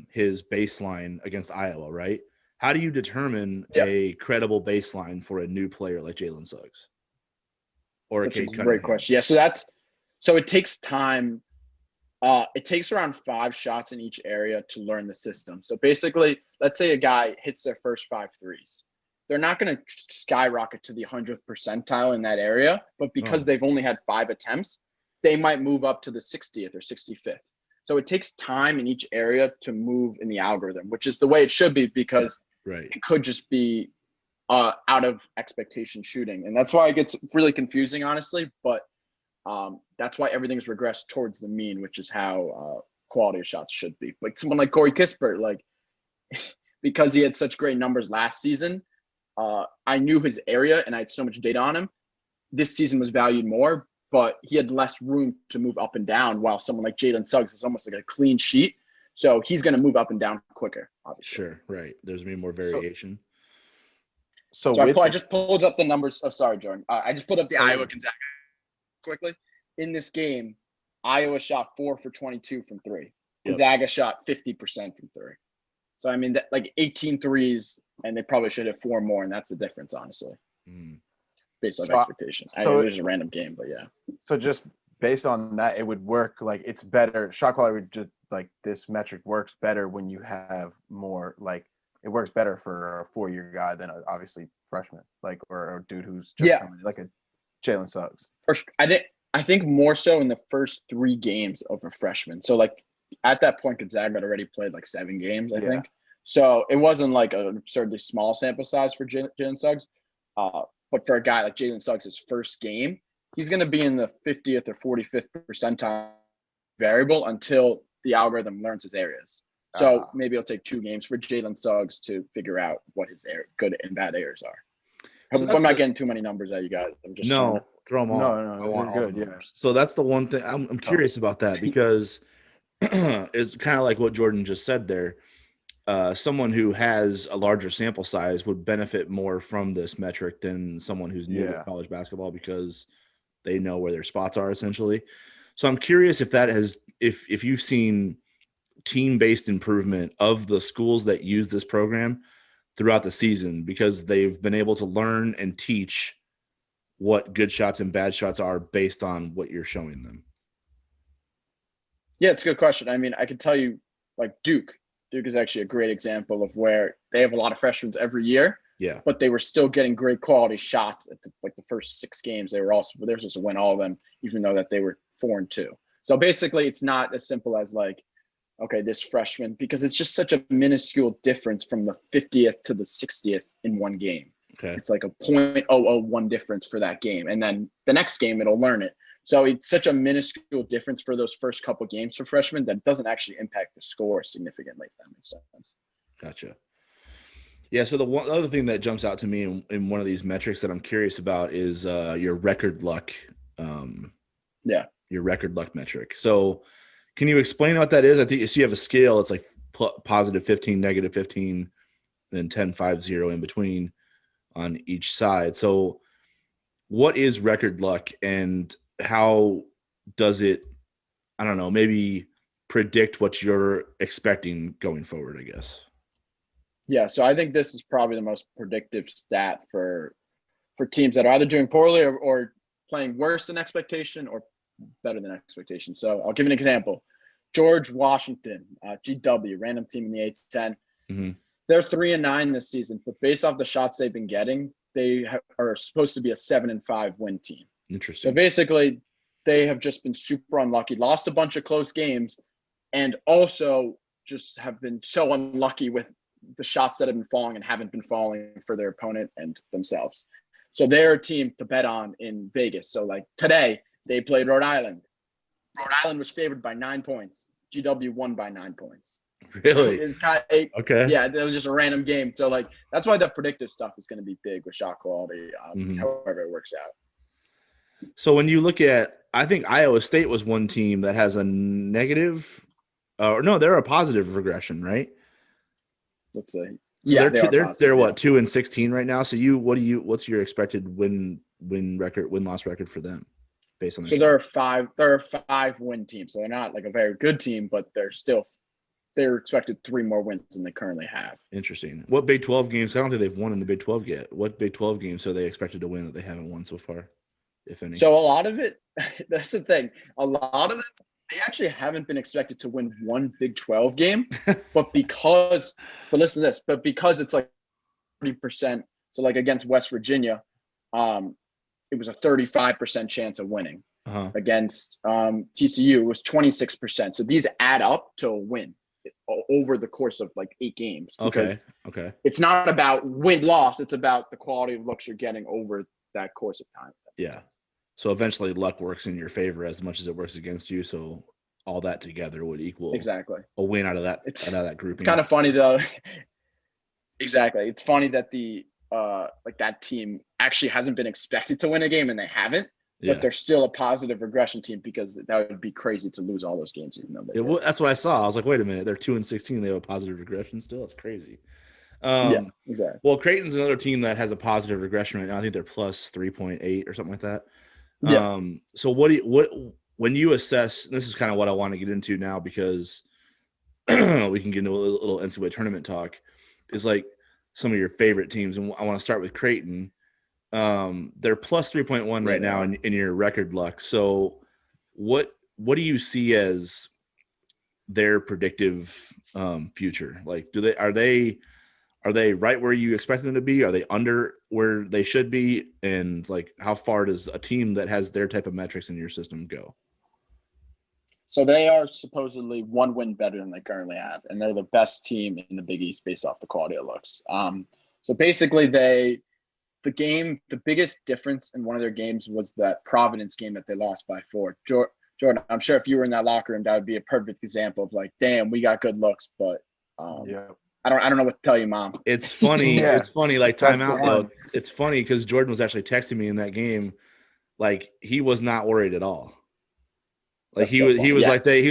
his baseline against Iowa, right? How do you determine a credible baseline for a new player like Jalen Suggs? Or That's a Cade great Cunningham? question. Yeah, so it takes time. It takes around 5 shots in each area to learn the system. So basically, let's say a guy hits their first 5 threes. They're not going to skyrocket to the 100th percentile in that area, but because they've only had 5 attempts, they might move up to the 60th or 65th. So it takes time in each area to move in the algorithm, which is the way it should be, because it could just be out of expectation shooting. And that's why it gets really confusing, honestly. But that's why everything's regressed towards the mean, which is how quality of shots should be. Like someone like Corey Kispert, like because he had such great numbers last season, I knew his area and I had so much data on him. This season was valued more, but he had less room to move up and down, while someone like Jalen Suggs is almost like a clean sheet. So he's going to move up and down quicker, obviously. Sure, right. There's going to be more variation. So I just pulled up the numbers. Oh, sorry, Jordan. I just pulled up the Iowa Gonzaga quickly. In this game, Iowa shot 4 for 22 from 3. Gonzaga shot 50% from 3. So, I mean, like 18 threes, and they probably should have 4 more, and that's the difference, honestly, based on expectation. It was just a random game, but yeah. So just based on that, it would work. Like, it's better. Shot quality would just, like, this metric works better when you have more, like, it works better for a 4-year guy than obviously freshman, like, or a dude who's just coming, like a Jalen Suggs. I think more so in the first 3 games of a freshman. So, like, at that point, Gonzaga had already played like 7 games, I think. So it wasn't like an absurdly small sample size for Jalen Suggs. But for a guy like Jalen Suggs, his first game, he's going to be in the 50th or 45th percentile variable until the algorithm learns his areas. So maybe it'll take 2 games for Jalen Suggs to figure out what his good and bad areas are. So I'm not getting too many numbers at you guys. I'm just throw them all. No, you're good. Yeah. So that's the one thing I'm curious about that, because it's kind of like what Jordan just said there. Someone who has a larger sample size would benefit more from this metric than someone who's new to college basketball, because they know where their spots are, essentially. So I'm curious if that has, if you've seen team-based improvement of the schools that use this program throughout the season, because they've been able to learn and teach what good shots and bad shots are based on what you're showing them. Yeah, it's a good question. I mean, I can tell you, like Duke is actually a great example of where they have a lot of freshmen every year. Yeah. But they were still getting great quality shots at the first 6 games. They were supposed to win all of them, even though that they were 4-2. So basically, it's not as simple as like, okay, this freshman, because it's just such a minuscule difference from the 50th to the 60th in one game. Okay. It's like a 0.001 difference for that game. And then the next game, it'll learn it. So it's such a minuscule difference for those first couple games for freshmen that it doesn't actually impact the score significantly, if that makes sense. Gotcha. Yeah, so the one other thing that jumps out to me in one of these metrics that I'm curious about is your record luck. Your record luck metric. So can you explain what that is? I think so you have a scale. It's like positive 15, negative 15, then 10, 5, 0 in between on each side. So what is record luck, and how does it, I don't know, maybe predict what you're expecting going forward, I guess? Yeah, so I think this is probably the most predictive stat for teams that are either doing poorly or playing worse than expectation or better than expectation. So I'll give an example. George Washington, GW, random team in the A10. Mm-hmm. They're 3-9 this season, but based off the shots they've been getting, they are supposed to be a 7-5 win team. Interesting. So basically, they have just been super unlucky, lost a bunch of close games, and also just have been so unlucky with the shots that have been falling and haven't been falling for their opponent and themselves. So they're a team to bet on in Vegas. So like today, they played Rhode Island. Rhode Island was favored by 9 points. GW won by 9 points. Really? Okay. Yeah, that was just a random game. So like that's why the predictive stuff is going to be big with shot quality, however it works out. So when you look at, I think Iowa State was one team that has a negative No, they're a positive regression, right? Let's say. So Yeah, they're they two, are they're positive, they're yeah. what 2-16 right now. So what's your expected win loss record for them based on their So they're a 5-win team. So they're not like a very good team, but they're expected 3 more wins than they currently have. Interesting. What Big 12 games? I don't think they've won in the Big 12 yet. What Big 12 games are they expected to win that they haven't won so far, if any? So a lot of it, that's the thing. A lot of it, they actually haven't been expected to win one Big 12 game, but listen to this, but because it's like 30%. So like against West Virginia, it was a 35% chance of winning. Uh-huh. Against TCU, it was 26%. So these add up to a win over the course of like 8 games. Okay. It's not about win-loss. It's about the quality of looks you're getting over that course of time. Yeah. So eventually luck works in your favor as much as it works against you. So all that together would equal exactly a win out of that group. It's kind of funny though. Exactly. It's funny that the like that team actually hasn't been expected to win a game and they haven't. But they're still a positive regression team because that would be crazy to lose all those games. Even though that's what I saw. I was like, wait a minute, they're 2-16. They have a positive regression still. That's crazy. Yeah, exactly. Well, Creighton's another team that has a positive regression right now. I think they're plus 3.8 or something like that. Yeah. So when you assess, this is kind of what I want to get into now because we can get into a little NCAA tournament talk, is like some of your favorite teams. And I want to start with Creighton. They're plus 3.1 right now in your record luck. So what do you see as their predictive future? Like, are they right where you expect them to be? Are they under where they should be? And like, how far does a team that has their type of metrics in your system go? So they are supposedly 1 win better than they currently have, and they're the best team in the Big East based off the quality of looks. So basically the biggest difference in one of their games was that Providence game that they lost by 4. Jordan, I'm sure if you were in that locker room, that would be a perfect example of like, damn, we got good looks, but I don't know what to tell you, Mom. It's funny. Yeah. It's funny. Like timeout though. It's funny because Jordan was actually texting me in that game, like he was not worried at all. Like he was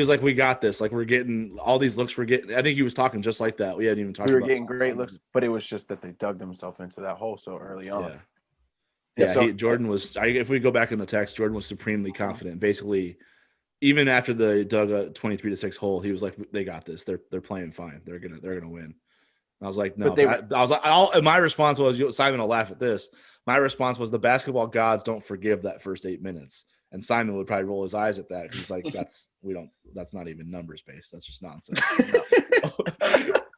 like, we got this. Like we're getting all these looks. I think he was talking just like that. We hadn't even talked about. We were getting great looks, but it was just that they dug themselves into that hole so early on. Jordan was. If we go back in the text, Jordan was supremely confident. Basically, even after the dug a 23-6 hole, he was like, "They got this. They're playing fine. They're gonna win." And I was like, "No." I was like, my response was, Simon will laugh at this. My response was, the basketball gods don't forgive that first 8 minutes. And Simon would probably roll his eyes at that. He's like, that's not even numbers based. That's just nonsense.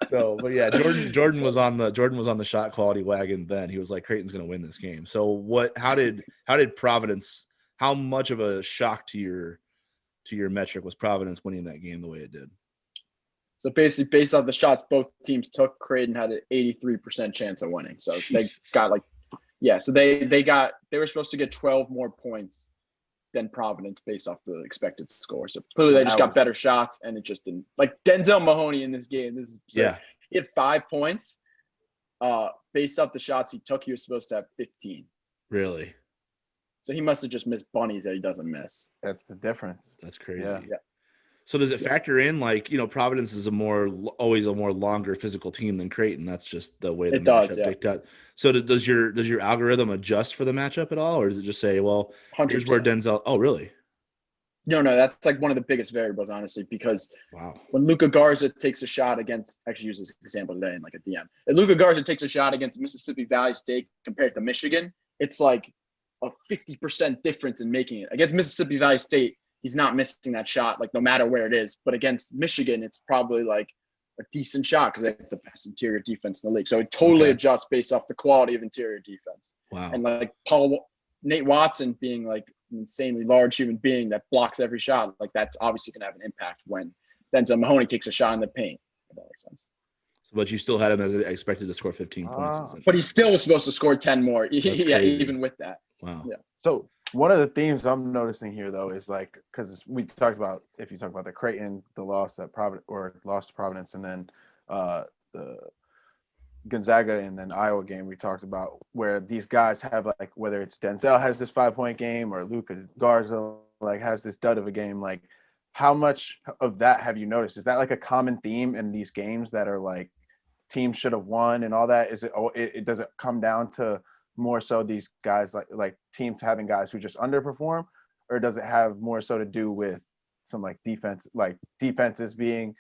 So, but yeah, Jordan was on the shot quality wagon then. He was like, Creighton's going to win this game. So how did Providence, how much of a shock to your metric was Providence winning that game the way it did? So basically, based off the shots both teams took, Creighton had an 83% chance of winning. So Jesus. They got so they were supposed to get 12 more points than Providence based off the expected score. So clearly they just got better shots, and it just didn't. Like Denzel Mahoney in this game, he had 5 points. Based off the shots he took, he was supposed to have 15. Really? So he must have just missed bunnies that he doesn't miss. That's the difference. That's crazy. Yeah. So does it factor in, like, Providence is always a more longer physical team than Creighton? That's just the way the matchup dictates. So does your algorithm adjust for the matchup at all, or does it just say, well, 100%. Here's where Denzel? Oh, really? No, that's like one of the biggest variables, honestly, because when Luka Garza takes a shot against, actually use this example today, and like at the end, if Luka Garza takes a shot against Mississippi Valley State compared to Michigan, it's like a 50% difference in making it. Against Mississippi Valley State, he's not missing that shot, like no matter where it is. But against Michigan, it's probably like a decent shot because they have the best interior defense in the league. So it totally adjusts based off the quality of interior defense. Wow. And like Nate Watson being like an insanely large human being that blocks every shot, like that's obviously going to have an impact when Denzel Mahoney takes a shot in the paint. If that makes sense. But you still had him as expected to score 15 points. But he still was supposed to score 10 more. Even with that. Wow. Yeah. So one of the themes I'm noticing here, though, is like, because we talked about, if you talk about the Creighton, the loss at lost to Providence, and then the Gonzaga and then Iowa game, we talked about where these guys have, like, whether it's Denzel has this 5-point game or Luka Garza like has this dud of a game, like how much of that have you noticed? Is that like a common theme in these games that are like teams should have won and all that? Is it does it come down to more so these guys like teams having guys who just underperform, or does it have more so to do with some like defenses being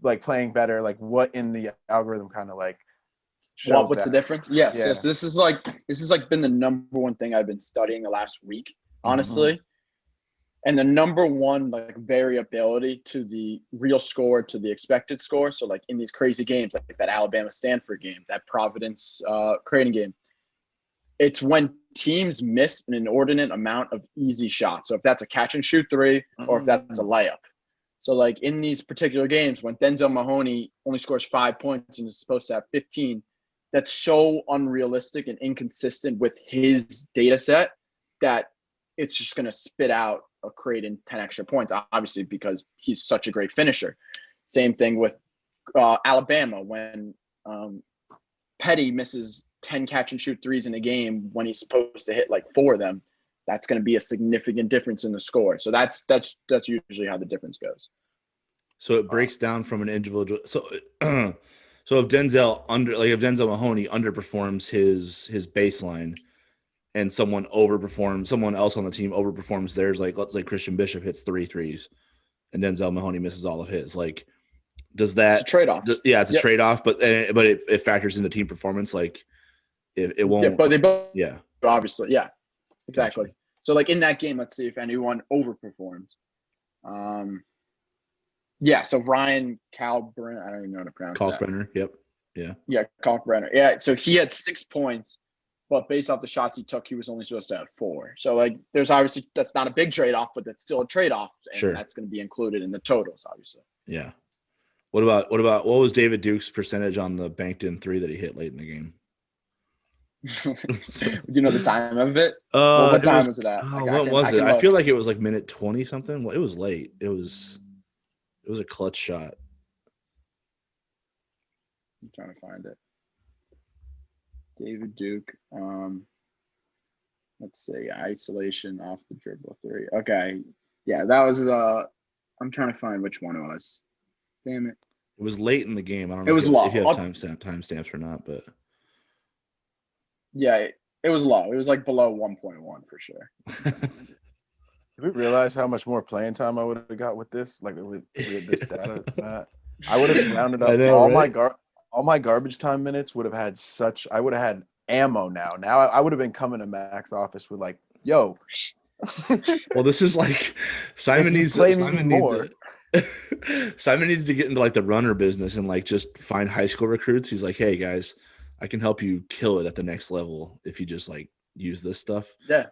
like playing better? Like what in the algorithm kind of like shows What's that? the difference? Yes, Yeah. yes. This is like been the number one thing I've been studying the last week, honestly. And the number one like variability to the real score to the expected score. So like in these crazy games, like that Alabama-Stanford game, that Providence Creighton game, it's when teams miss an inordinate amount of easy shots. So if that's a catch and shoot three, or if that's a layup. So like in these particular games, when Denzel Mahoney only scores 5 points and is supposed to have 15, that's so unrealistic and inconsistent with his data set that it's just going to spit out a Creighton 10 extra points, obviously, because he's such a great finisher. Same thing with Alabama when Petty misses 10 catch and shoot threes in a game when he's supposed to hit like 4 of them. That's going to be a significant difference in the score. So that's usually how the difference goes. So it breaks down from an individual. So if Denzel Mahoney underperforms his baseline, and someone else on the team overperforms theirs, like let's say Christian Bishop hits 3 threes, and Denzel Mahoney misses all of his. Like, does that it's a trade-off? It's a trade-off, but it factors into team performance. Like, it won't. Yeah, but they both. Yeah, obviously, yeah, exactly. Gotcha. So like in that game, let's see if anyone overperformed. Yeah, so Ryan Kalkbrenner, I don't even know how to pronounce that. Kalkbrenner, yep. Yeah, Kalkbrenner. Yeah, so he had 6 points, but based off the shots he took, he was only supposed to have 4. So like there's obviously that's not a big trade-off, but that's still a trade-off. And Sure. That's going to be included in the totals, obviously. Yeah. What was David Duke's percentage on the banked in 3 that he hit late in the game? Do you know the time of it? What time was it at? What was it? I feel like it was like minute 20 something. Well, it was late. It was a clutch shot. I'm trying to find it. David Duke. Let's see. Isolation off the dribble 3. Okay. Yeah, that was I'm trying to find which one it was. Damn it. It was late in the game. I don't know if you have timestamps or not, but yeah, it was low. It was like below 1.1 for sure. Did we realize how much more playing time I would have got with this? Like with this data, I would have rounded up all my garbage time minutes. Would have had I would have had ammo now. Now I would have been coming to Mac's office with like, yo. Well, this is like Simon needed to get into like the runner business and like just find high school recruits. He's like, hey guys, I can help you kill it at the next level if you just like use this stuff. Yeah.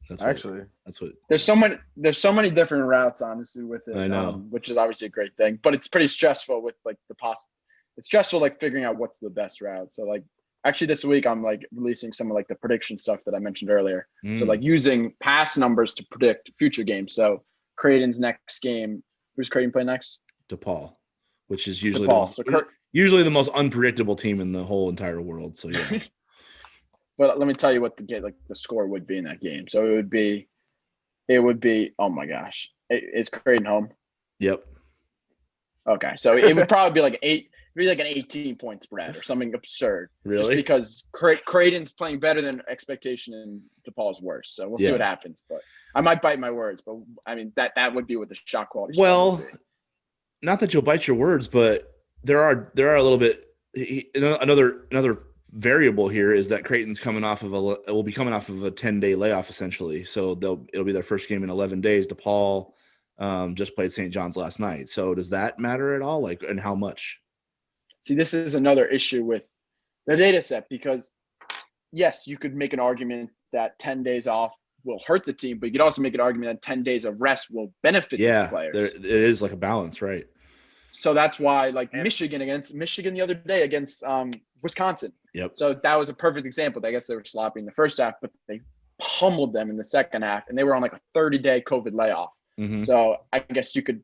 That's what there's so many different routes, honestly, with it. I know, which is obviously a great thing, but it's pretty stressful with like it's stressful like figuring out what's the best route. So like actually this week I'm like releasing some of like the prediction stuff that I mentioned earlier. So like using past numbers to predict future games. So Creighton's next game, who's Creighton play next? DePaul, which is usually DePaul. the most unpredictable team in the whole entire world. So yeah. But let me tell you what the score would be in that game. So it would be, oh my gosh. Is Creighton home? Yep. Okay. So it would probably be like an 18-point spread or something absurd. Really? Just because Creighton's playing better than expectation and DePaul's worse. So we'll see what happens. But I might bite my words. But I mean, that would be what the shot quality. Well, not that you'll bite your words, but there are a little bit another variable here is that Creighton's will be coming off of a 10-day layoff essentially. So it'll be their first game in 11 days. DePaul just played St. John's last night. So does that matter at all? Like, and how much? See, this is another issue with the data set because yes, you could make an argument that 10 days off will hurt the team, but you could also make an argument that 10 days of rest will benefit the players. It is like a balance, right? So that's why like Michigan the other day against Wisconsin. Yep. So that was a perfect example. I guess they were sloppy in the first half, but they pummeled them in the second half, and they were on like a 30-day COVID layoff. Mm-hmm. So I guess you could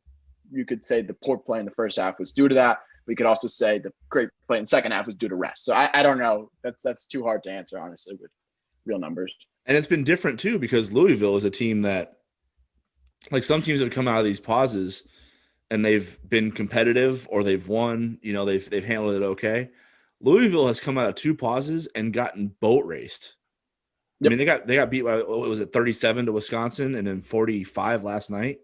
say the poor play in the first half was due to that. We could also say the great play in the second half was due to rest. So I don't know. That's too hard to answer, honestly, with real numbers. And it's been different too because Louisville is a team that like some teams have come out of these pauses and they've been competitive or they've won, they've handled it okay. Louisville has come out of 2 pauses and gotten boat raced. I mean, they got beat by, what was it, 37 to Wisconsin and then 45 last night.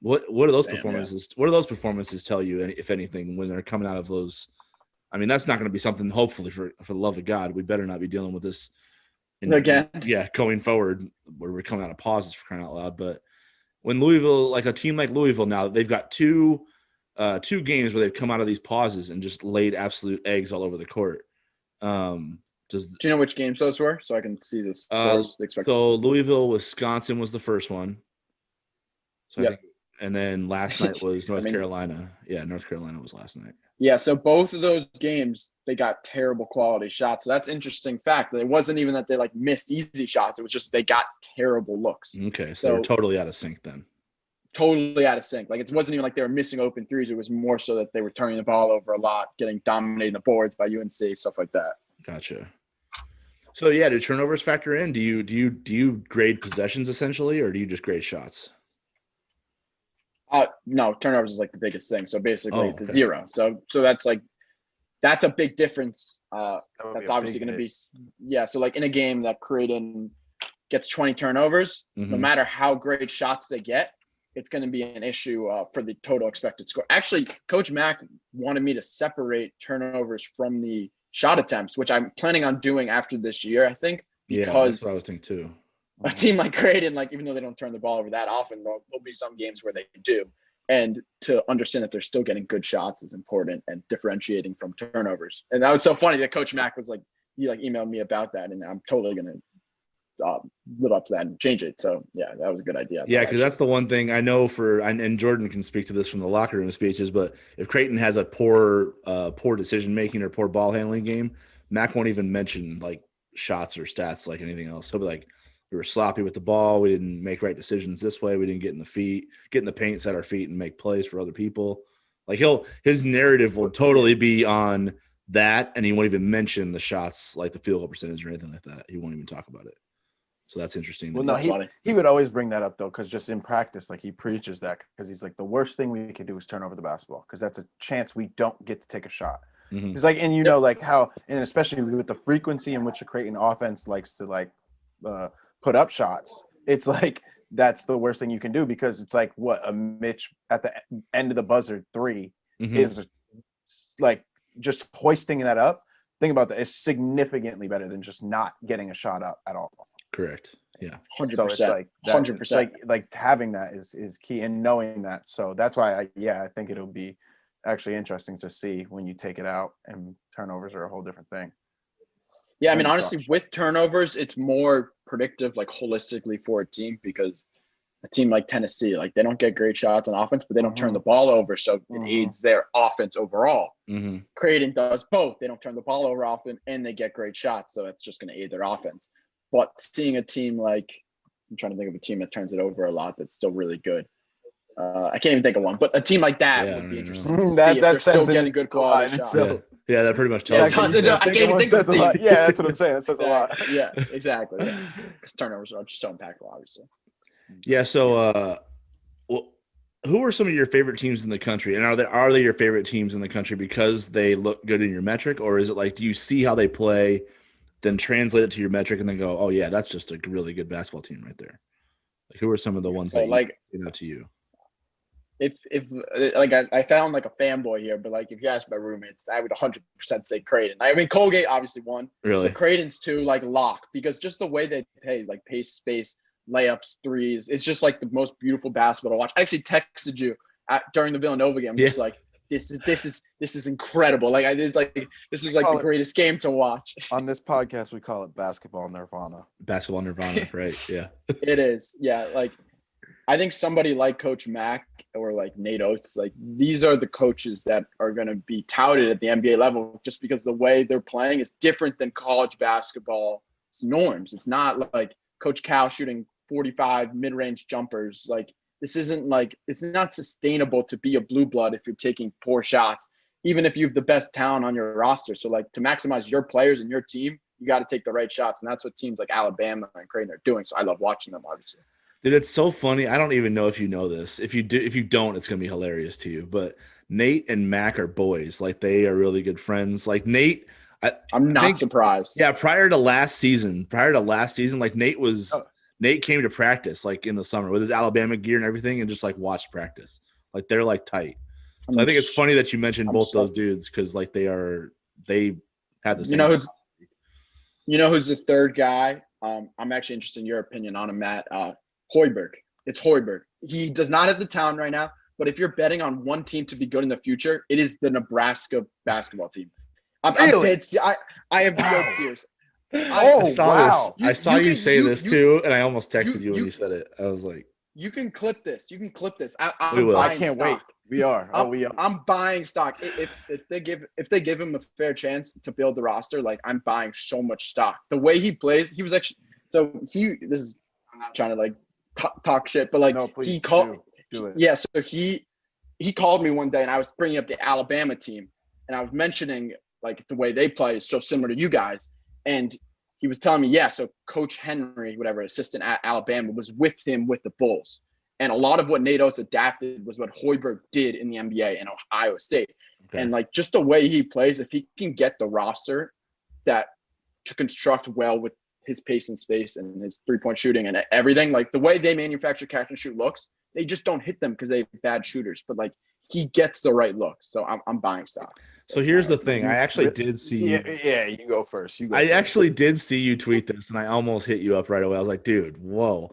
What are those performances? Yeah. What do those performances tell you, if anything, when they're coming out of those? I mean, that's not going to be something. Hopefully, for the love of God, we better not be dealing with this again. Yeah, going forward, where we're coming out of pauses, for crying out loud. But when Louisville, like a team like Louisville, now they've got two games where they've come out of these pauses and just laid absolute eggs all over the court. Do you know which games those were, so I can see the scores? So Louisville, Wisconsin was the first one. So I think, and then last night was North Carolina. Yeah, North Carolina was last night. Yeah, so both of those games, they got terrible quality shots. So that's an interesting fact. It wasn't even that they like missed easy shots. It was just they got terrible looks. Okay, so they're totally out of sync then. Totally out of sync. Like it wasn't even like they were missing open threes. It was more so that they were turning the ball over a lot, getting dominating the boards by UNC, stuff like that. Gotcha. So yeah, do turnovers factor in? Do you grade possessions essentially, or do you just grade shots? No, turnovers is like the biggest thing. So basically it's a 0. So that's a big difference. That's obviously going to be So like in a game that Creighton gets 20 turnovers, no matter how great shots they get, it's going to be an issue for the total expected score. Actually, Coach Mack wanted me to separate turnovers from the shot attempts, which I'm planning on doing after this year, I think. Yeah, that's what I was thinking too. A team like Creighton, like even though they don't turn the ball over that often, there'll be some games where they do. And to understand that they're still getting good shots is important, and differentiating from turnovers. And that was so funny that Coach Mack was like, he like emailed me about that, and I'm totally going to live up to that and change it. So yeah, that was a good idea. Yeah, because that's the one thing I know and Jordan can speak to this from the locker room speeches, but if Creighton has a poor decision making or poor ball handling game, Mac won't even mention like shots or stats like anything else. He'll be like, we were sloppy with the ball, we didn't make right decisions this way, we didn't get in the paint, set our feet, and make plays for other people. Like his narrative will totally be on that, and he won't even mention the shots, like the field goal percentage or anything like that. He won't even talk about it. So that's interesting. Well, no, he would always bring that up though, because just in practice, like he preaches that, because he's like, the worst thing we could do is turn over the basketball, because that's a chance we don't get to take a shot. He's like, and know, like how, and especially with the frequency in which the Creighton offense likes to like put up shots, it's like that's the worst thing you can do, because it's like what a Mitch at the end of the buzzer 3 is like just hoisting that up. Think about that, is significantly better than just not getting a shot up at all. Correct. Yeah. 100%. So it's like 100%. Like having that is key, and knowing that. So that's why I think it'll be actually interesting to see when you take it out, and turnovers are a whole different thing. Yeah, I mean, honestly, with turnovers, it's more predictive, like holistically for a team, because a team like Tennessee, like they don't get great shots on offense, but they don't turn the ball over, so it aids their offense overall. Creighton does both. They don't turn the ball over often, and they get great shots, so it's just going to aid their offense. But seeing a team like, I'm trying to think of a team that turns it over a lot that's still really good. I can't even think of one, but a team like that would be interesting. They're still getting good quality shots. Yeah, that pretty much tells you. I can't even think of a team. Yeah, that's what I'm saying. That says a lot. Yeah, exactly. Yeah. Because turnovers are just so impactful, obviously. Yeah, so who are some of your favorite teams in the country? And are they your favorite teams in the country because they look good in your metric? Or is it like, do you see how they play, then translate it to your metric, and then go, oh yeah, that's just a really good basketball team right there? Like, who are some of the ones that like out to you? If like I found like a fanboy here, but like if you ask my roommates, I would 100% say Creighton. I mean, Colgate obviously won. Really? But Creighton's too, like lock, because just the way they play, like pace, space, layups, threes, it's just like the most beautiful basketball to watch. I actually texted you during the Villanova game. I'm just like, this is incredible. Like this is like the greatest game to watch. On this podcast, we call it basketball nirvana. Basketball nirvana, right? Yeah. It is. Yeah. Like, I think somebody like Coach Mack or like Nate Oates, like these are the coaches that are going to be touted at the NBA level, just because the way they're playing is different than college basketball norms. It's not like Coach Cal shooting 45 mid-range jumpers. Like, this isn't like, it's not sustainable to be a blue blood if you're taking poor shots, even if you have the best talent on your roster. So like, to maximize your players and your team, you got to take the right shots. And that's what teams like Alabama and Creighton are doing. So I love watching them, obviously. Dude, it's so funny. I don't even know if you know this. If you don't, it's gonna be hilarious to you. But Nate and Mac are boys. Like they are really good friends. Like Nate, I'm I not think, surprised. yeah. Prior to last season, like Nate came to practice like in the summer with his Alabama gear and everything, and just like watched practice. Like they're like tight. So I I'm think it's sh- funny that you mentioned I'm both those so, dudes because like they have the you same. know who's you know who's the third guy? I'm actually interested in your opinion on him, Matt. Hoiberg. It's Hoiberg. He does not have the talent right now, but if you're betting on one team to be good in the future, it is the Nebraska basketball team. I'm Really? dead. I am dead serious. Oh, wow. I saw you say this too, and I almost texted you when you you said it. I was like, you can clip this. You can clip this. we I'm will. I buying can't wait. stock. We are. Oh, we are. I'm buying stock. If they give him a fair chance to build the roster, like I'm buying so much stock. The way he plays, he was actually this is I'm not trying to like talk shit, but like No, please he called do it. yeah. So he called me one day and I was bringing up the Alabama team and I was mentioning like the way they play is so similar to you guys, and he was telling me yeah. So Coach Henry, whatever assistant at Alabama, was with him with the Bulls. And a lot of what Nate Oates adapted was what Hoiberg did in the NBA and Iowa State. Okay. And like just the way he plays, if he can get the roster that to construct well with his pace and space and his 3-point shooting and everything, like the way they manufacture catch and shoot looks, they just don't hit them because they have bad shooters. But like he gets the right look, so I'm buying stock. So here's the thing. I actually did see you. Yeah, you go first. Actually did see you tweet this, and I almost hit you up right away. I was like, dude, whoa.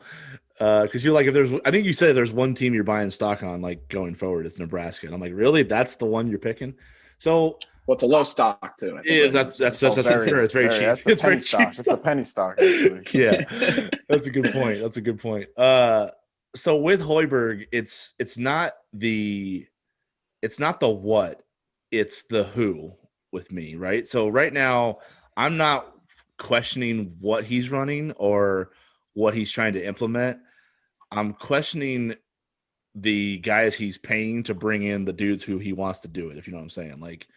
Because you're like, I think you said there's one team you're buying stock on, like going forward, it's Nebraska. And I'm like, really? That's the one you're picking? So, well, it's a low stock too. Yeah, that's it's very cheap. That's a penny stock. It's a penny stock, actually. Yeah, that's a good point. That's a good point. So with Hoiberg, it's not the what, it's the who with me, right? So right now, I'm not questioning what he's running or what he's trying to implement. I'm questioning the guys he's paying to bring in the dudes who he wants to do it, if you know what I'm saying. Like,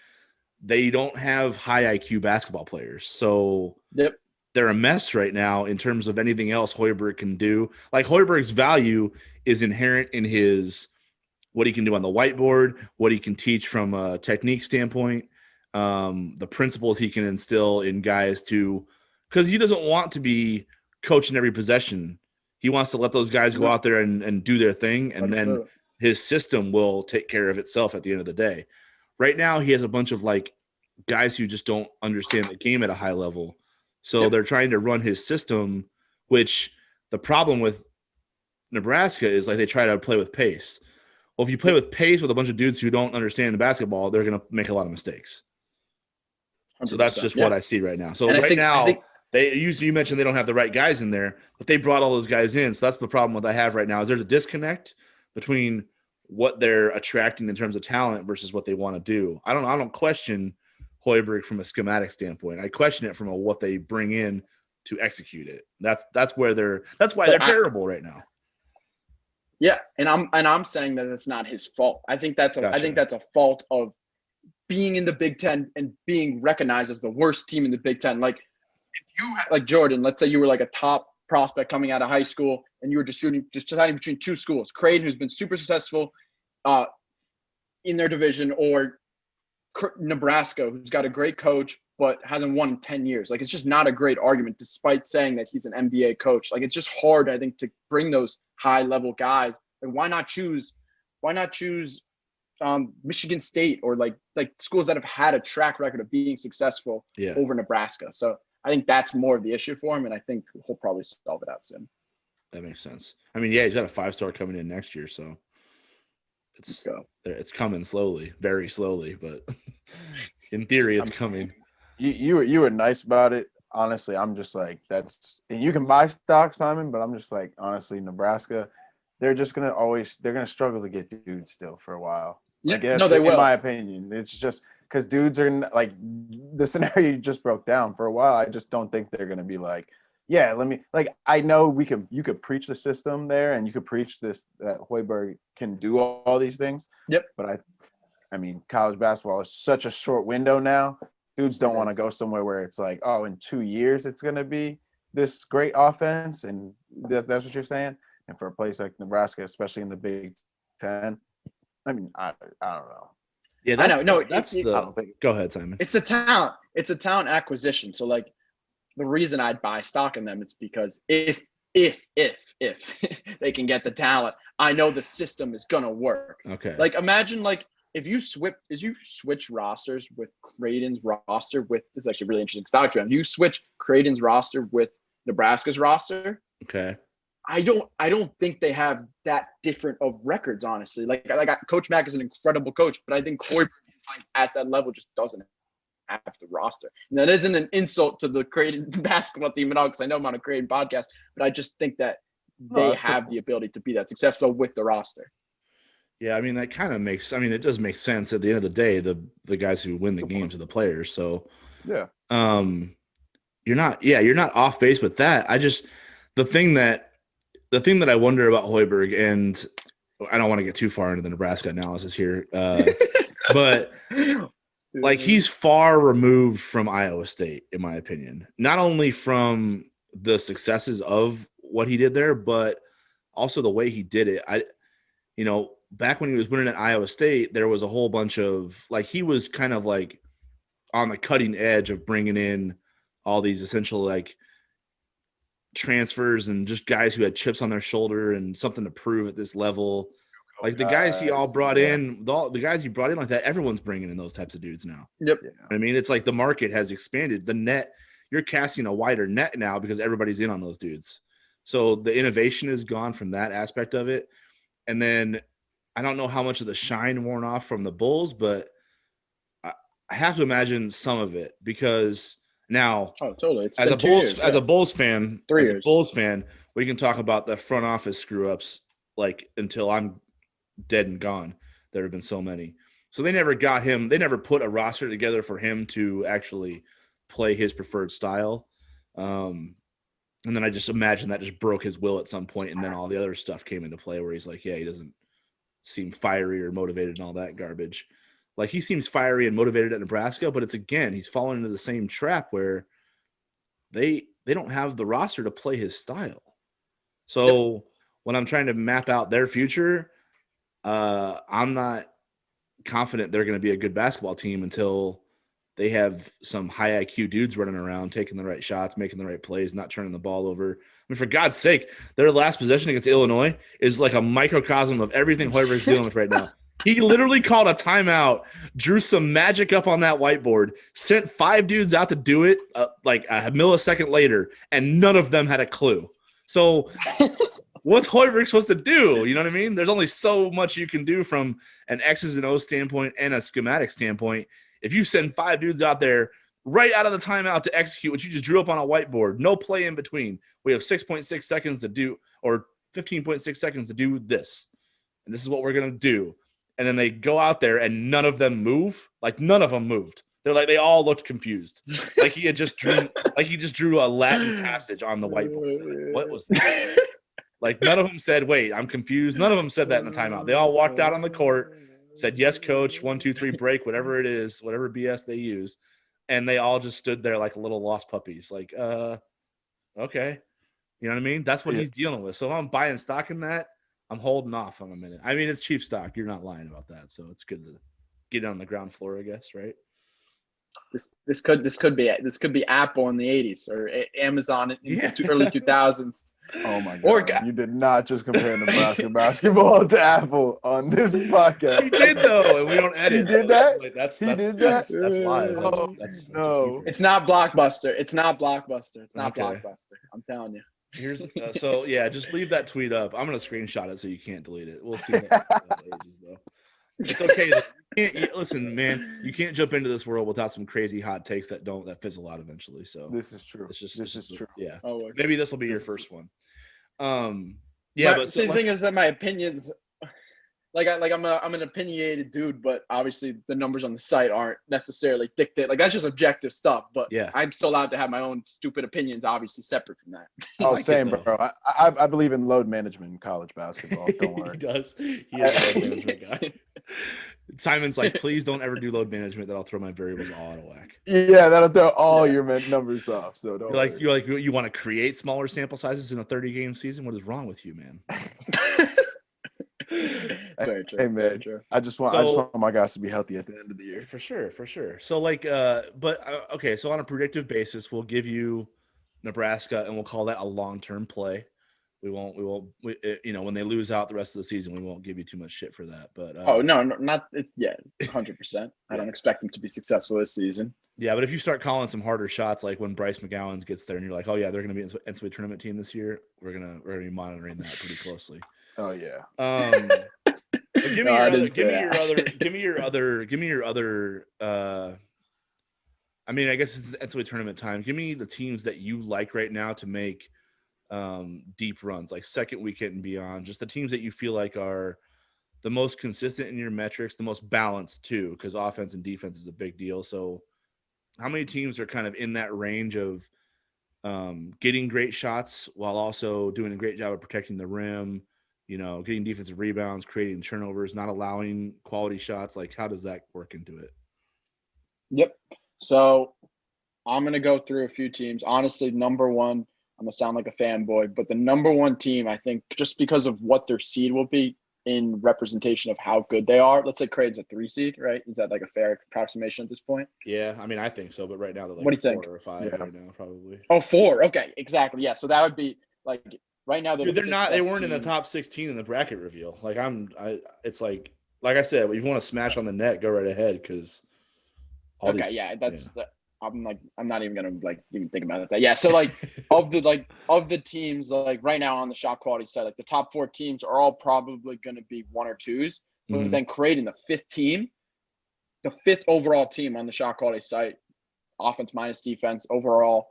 they don't have high IQ basketball players. So Yep. They're a mess right now in terms of anything else Hoiberg can do. Like, Hoiberg's value is inherent in his what he can do on the whiteboard, what he can teach from a technique standpoint, the principles he can instill in guys because he doesn't want to be coaching every possession. He wants to let those guys go out there and do their thing, and then his system will take care of itself at the end of the day. Right now, he has a bunch of like guys who just don't understand the game at a high level. So they're trying to run his system, which the problem with Nebraska is like they try to play with pace. Well, if you play with pace with a bunch of dudes who don't understand the basketball, they're going to make a lot of mistakes. 100%. So that's just what I see right now. So and I think you mentioned they don't have the right guys in there, but they brought all those guys in. So that's the problem that I have right now is there's a disconnect between what they're attracting in terms of talent versus what they want to do. I don't question Hoiberg from a schematic standpoint. I question it from what they bring in to execute it. That's why they're terrible right now. Yeah, and I'm saying that it's not his fault. I think that's a fault of being in the Big Ten and being recognized as the worst team in the Big Ten. Like if you like Jordan, let's say you were like a top prospect coming out of high school and you were just deciding between two schools, Creighton, who's been super successful in their division, or Nebraska, who's got a great coach but hasn't won in 10 years. Like, it's just not a great argument, despite saying that he's an NBA coach. Like, it's just hard, I think, to bring those high-level guys. And why not choose Michigan State or like schools that have had a track record of being successful over Nebraska? So I think that's more of the issue for him, and I think he'll probably solve it out soon. That makes sense. I mean, yeah, he's got a 5-star coming in next year, so it's coming slowly, very slowly, but in theory, it's coming. You were nice about it. Honestly, I'm just like, and you can buy stock, Simon, but I'm just like, honestly, Nebraska, they're gonna struggle to get dudes still for a while. Yeah, I guess, no, they will. In my opinion, it's just because dudes are like the scenario you just broke down for a while. I just don't think they're gonna be like, yeah, I know you could preach the system there, and you could preach this that Hoiberg can do all these things. Yep. But I mean, college basketball is such a short window now. Dudes don't want to go somewhere where it's like, oh, in 2 years it's going to be this great offense, and that's what you're saying. and for a place like Nebraska, especially in the Big Ten, I mean, I don't know. Yeah, I know. No, that's I don't think. Go ahead, Simon. it's a talent. It's a talent acquisition. So like the reason I'd buy stock in them is because if they can get the talent, I know the system is gonna work. Okay. Like imagine like if you switch rosters with Creighton's roster with this is actually really interesting background. You switch Creighton's roster with Nebraska's roster. Okay. I don't think they have that different of records, honestly. Like Coach Mack is an incredible coach, but I think Hoiberg like at that level just doesn't have the roster. And that isn't an insult to the Creighton basketball team at all, because I know I'm on a Creighton podcast, but I just think that they have the ability to be that successful with the roster. Yeah, I mean that kind of makes. I mean, it does make sense. At the end of the day, the guys who win the games are the players. So Yeah. you're not off base with that. The thing that I wonder about Hoiberg, and I don't want to get too far into the Nebraska analysis here, but like he's far removed from Iowa State, in my opinion. Not only from the successes of what he did there, but also the way he did it. Back when he was winning at Iowa State, there was a whole bunch of like he was kind of like on the cutting edge of bringing in all these essential like transfers and just guys who had chips on their shoulder and something to prove at this level. Like the guys he all brought in, the guys he brought in like that, everyone's bringing in those types of dudes now. Yep. Yeah. I mean, it's like the market has expanded. The net, you're casting a wider net now because everybody's in on those dudes. So the innovation is gone from that aspect of it. And then I don't know how much of the shine worn off from the Bulls, but I have to imagine some of it because now totally. as a Bulls fan, 3 years. Bulls fan, we can talk about the front office screw ups like until I'm dead and gone. There have been so many. So they never got him. They never put a roster together for him to actually play his preferred style. And then I just imagine that just broke his will at some point, and then all the other stuff came into play where he's like, yeah, he doesn't seem fiery or motivated and all that garbage. Like he seems fiery and motivated at Nebraska, but it's again, he's fallen into the same trap where they don't have the roster to play his style. So when I'm trying to map out their future, I'm not confident they're going to be a good basketball team until they have some high IQ dudes running around, taking the right shots, making the right plays, not turning the ball over. I mean, for God's sake, their last possession against Illinois is like a microcosm of everything Hoiberg's dealing with right now. He literally called a timeout, drew some magic up on that whiteboard, sent 5 dudes out to do it like a millisecond later, and none of them had a clue. So what's Hoiberg supposed to do? You know what I mean? There's only so much you can do from an X's and O's standpoint and a schematic standpoint. If you send 5 dudes out there right out of the timeout to execute what you just drew up on a whiteboard, no play in between, we have 6.6 seconds to do, or 15.6 seconds to do this. And this is what we're going to do. And then they go out there and none of them move. Like none of them moved. They're like, they all looked confused. Like he just drew a Latin passage on the whiteboard. Like, what was that? Like none of them said, wait, I'm confused. None of them said that in the timeout. They all walked out on the court, said, yes, coach, 1, 2, 3, break, whatever it is, whatever BS they use. And they all just stood there like little lost puppies. Like, okay. You know what I mean? That's what he's dealing with. So if I'm buying stock in that, I'm holding off on a minute. I mean, it's cheap stock. You're not lying about that. So it's good to get it on the ground floor, I guess, right? This could be Apple in the 80s or Amazon in the early 2000s. Oh my God! You did not just compare Nebraska basketball to Apple on this podcast. He did though, and we don't edit. He did that. That's live. That's no. It's not Blockbuster. It's not Blockbuster. Okay. Blockbuster. I'm telling you. Here's just leave that tweet up. I'm gonna screenshot it so you can't delete it. We'll see. Ages, though. It's okay. Listen, man, you can't jump into this world without some crazy hot takes that fizzle out eventually. So this is true. This is true. Yeah. Oh, okay. Maybe this will be your first one. But the thing is that my opinions, I'm an opinionated dude, but obviously the numbers on the site aren't necessarily dictate. Like that's just objective stuff. But yeah, I'm still allowed to have my own stupid opinions, obviously separate from that. Oh, same, bro. I believe in load management in college basketball. Don't worry. He does. He is a load management guy. Simon's like, please don't ever do load management. That I'll throw my variables all out of whack. Yeah, that'll throw all your numbers off. So don't. You're like you want to create smaller sample sizes in a 30-game season. What is wrong with you, man? Very true. Hey man, very true. I just want my guys to be healthy at the end of the year. For sure. So like, okay. So on a predictive basis, we'll give you Nebraska, and we'll call that a long-term play. We won't. When they lose out the rest of the season, we won't give you too much shit for that. But no, not it's 100%. I don't expect them to be successful this season. Yeah, but if you start calling some harder shots, like when Bryce McGowan gets there, and you're like, oh yeah, they're going to be an NCAA tournament team this year, we're gonna be monitoring that pretty closely. Oh yeah. Give me your other. I mean, I guess it's NCAA tournament time. Give me the teams that you like right now to make deep runs, like second weekend and beyond. Just the teams that you feel like are the most consistent in your metrics, the most balanced too, because offense and defense is a big deal. So, how many teams are kind of in that range of getting great shots while also doing a great job of protecting the rim? Getting defensive rebounds, creating turnovers, not allowing quality shots. Like, how does that work into it? Yep. So I'm going to go through a few teams. Honestly, number one, I'm going to sound like a fanboy, but the number one team, I think, just because of what their seed will be in representation of how good they are. Let's say Creighton's a 3 seed, right? Is that like a fair approximation at this point? Yeah, I mean, I think so, but right now they're like what do you 4 think? or 5 right now, probably. Oh, 4. Okay, exactly. Yeah, so that would be like – right now, they're not. They weren't in the top 16 in the bracket reveal. Like it's like I said, if you want to smash on the net, go right ahead because. I'm not even gonna even think about it. Yeah, so like of the teams like right now on the shot quality side, like the top 4 teams are all probably gonna be 1 or 2s. But then Creighton, the 5th overall team on the shot quality site, offense minus defense overall,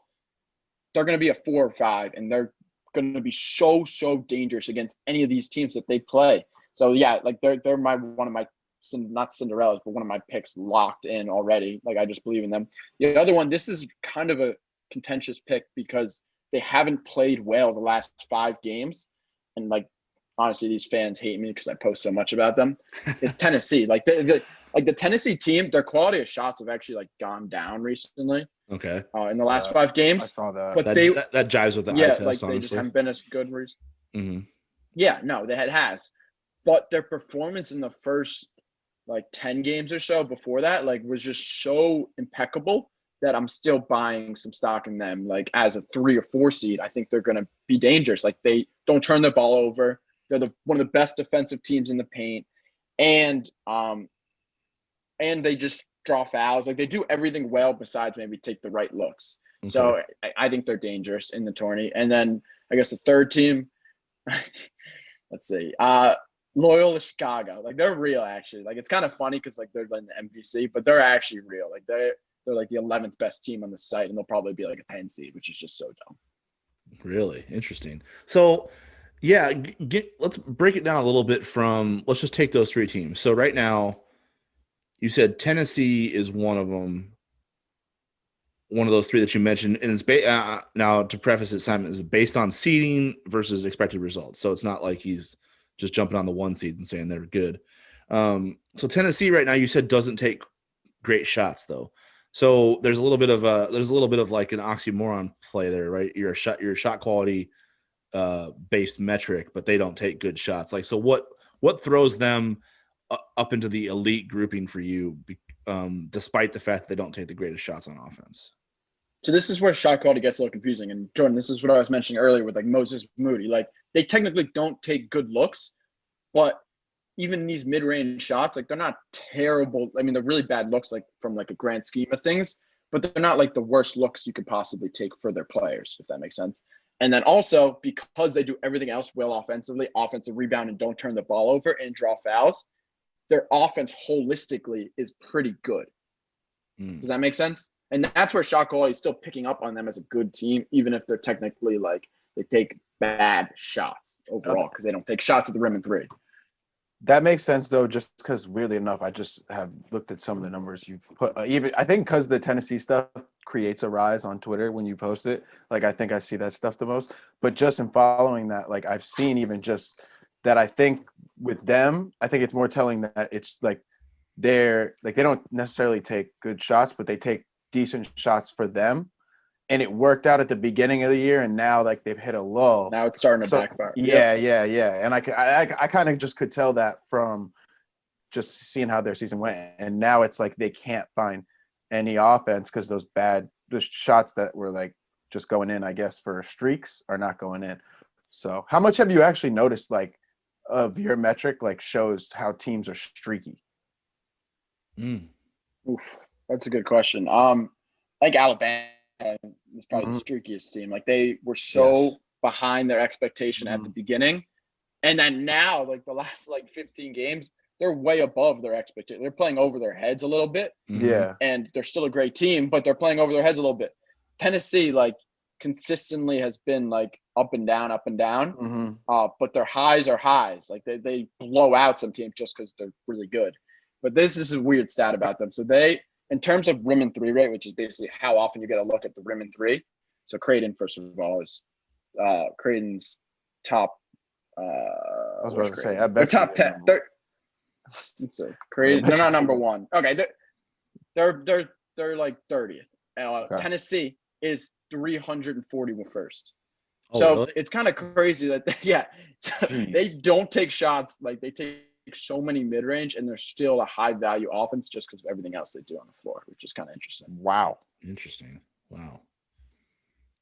they're gonna be a 4 or 5, and they're going to be so dangerous against any of these teams that they play. So yeah, like they're one of my not Cinderellas, but one of my picks locked in already. Like I just believe in them. The other one, this is kind of a contentious pick because they haven't played well the last 5 games, and like honestly, these fans hate me because I post so much about them. It's Tennessee. Like the Tennessee team, their quality of shots have actually gone down recently. Okay. In the last 5 games, I saw that. But that jives with the eye test, honestly. They just haven't been as good recently. Mm-hmm. Yeah, no, it has, but their performance in the first 10 games or so before that was just so impeccable that I'm still buying some stock in them. Like as a 3 or 4 seed, I think they're going to be dangerous. Like they don't turn the ball over. They're one of the best defensive teams in the paint, and they just draw fouls. Like they do everything well besides maybe take the right looks. Okay. So I think they're dangerous in the tourney. And then I guess the third team, let's see, Loyola Chicago. Like they're real actually. Like it's kind of funny because they're in the MVC, but they're actually real. Like they're like the 11th best team on the site, and they'll probably be like a 10 seed, which is just so dumb. Really interesting. So yeah, let's break it down a little bit let's just take those 3 teams. So right now, you said Tennessee is one of them, one of those 3 that you mentioned, and it's now to preface it, Simon, is based on seeding versus expected results. So it's not like he's just jumping on the 1 seed and saying they're good. So Tennessee right now, you said doesn't take great shots though. So there's a little bit of like an oxymoron play there, right? You're a shot quality based metric, but they don't take good shots. Like, so what throws them up into the elite grouping for you, despite the fact that they don't take the greatest shots on offense? So this is where shot quality gets a little confusing. And Jordan, this is what I was mentioning earlier with Moses Moody. Like they technically don't take good looks, but even these mid-range shots, they're not terrible. I mean, they're really bad looks, from a grand scheme of things, but they're not the worst looks you could possibly take for their players, if that makes sense. And then also because they do everything else well offensively, offensive rebound, and don't turn the ball over and draw fouls, their offense holistically is pretty good. Does that make sense? And that's where shot quality is still picking up on them as a good team, even if they're technically they take bad shots overall because they don't take shots at the rim and 3. That makes sense though, just because weirdly enough, I just have looked at some of the numbers you've put. Even I think because the Tennessee stuff creates a rise on Twitter when you post it. I think I see that stuff the most. But just in following that, I've seen even just that. I think with them, I think it's more telling that it's like they don't necessarily take good shots, but they take decent shots for them. And it worked out at the beginning of the year, and now like they've hit a lull. Now it's starting to So backfire. yeah. And I kind of just could tell that from just seeing how their season went. And now it's like they can't find any offense because those shots that were like just going in, I guess, for streaks are not going in. So how much have you actually noticed like of your metric like shows how teams are streaky? Oof, that's a good question. Like Alabama is probably the streakiest team. Like they were so behind their expectation at the beginning, and then now like the last like 15 games, they're way above their expectation. They're playing over their heads a little bit. Yeah. And they're still a great team, but they're playing over their heads a little bit. Tennessee like consistently has been like up and down. But their highs are highs. Like they blow out some teams just because they're really good. But this is a weird stat about them. So they, in terms of rim and three rate, which is basically how often you get a look at the rim and three. So Creighton, first of all, is Creighton's top. I was about to say, I bet they're top 10. Let's see. Creighton, they're not number one. Okay, they're like 30th. Okay. Tennessee is 341st. Oh, so really? it's kind of crazy that they don't take shots. Like they take so many mid-range, and they're still a high-value offense just because of everything else they do on the floor, which is kind of interesting. Wow. Interesting. Wow.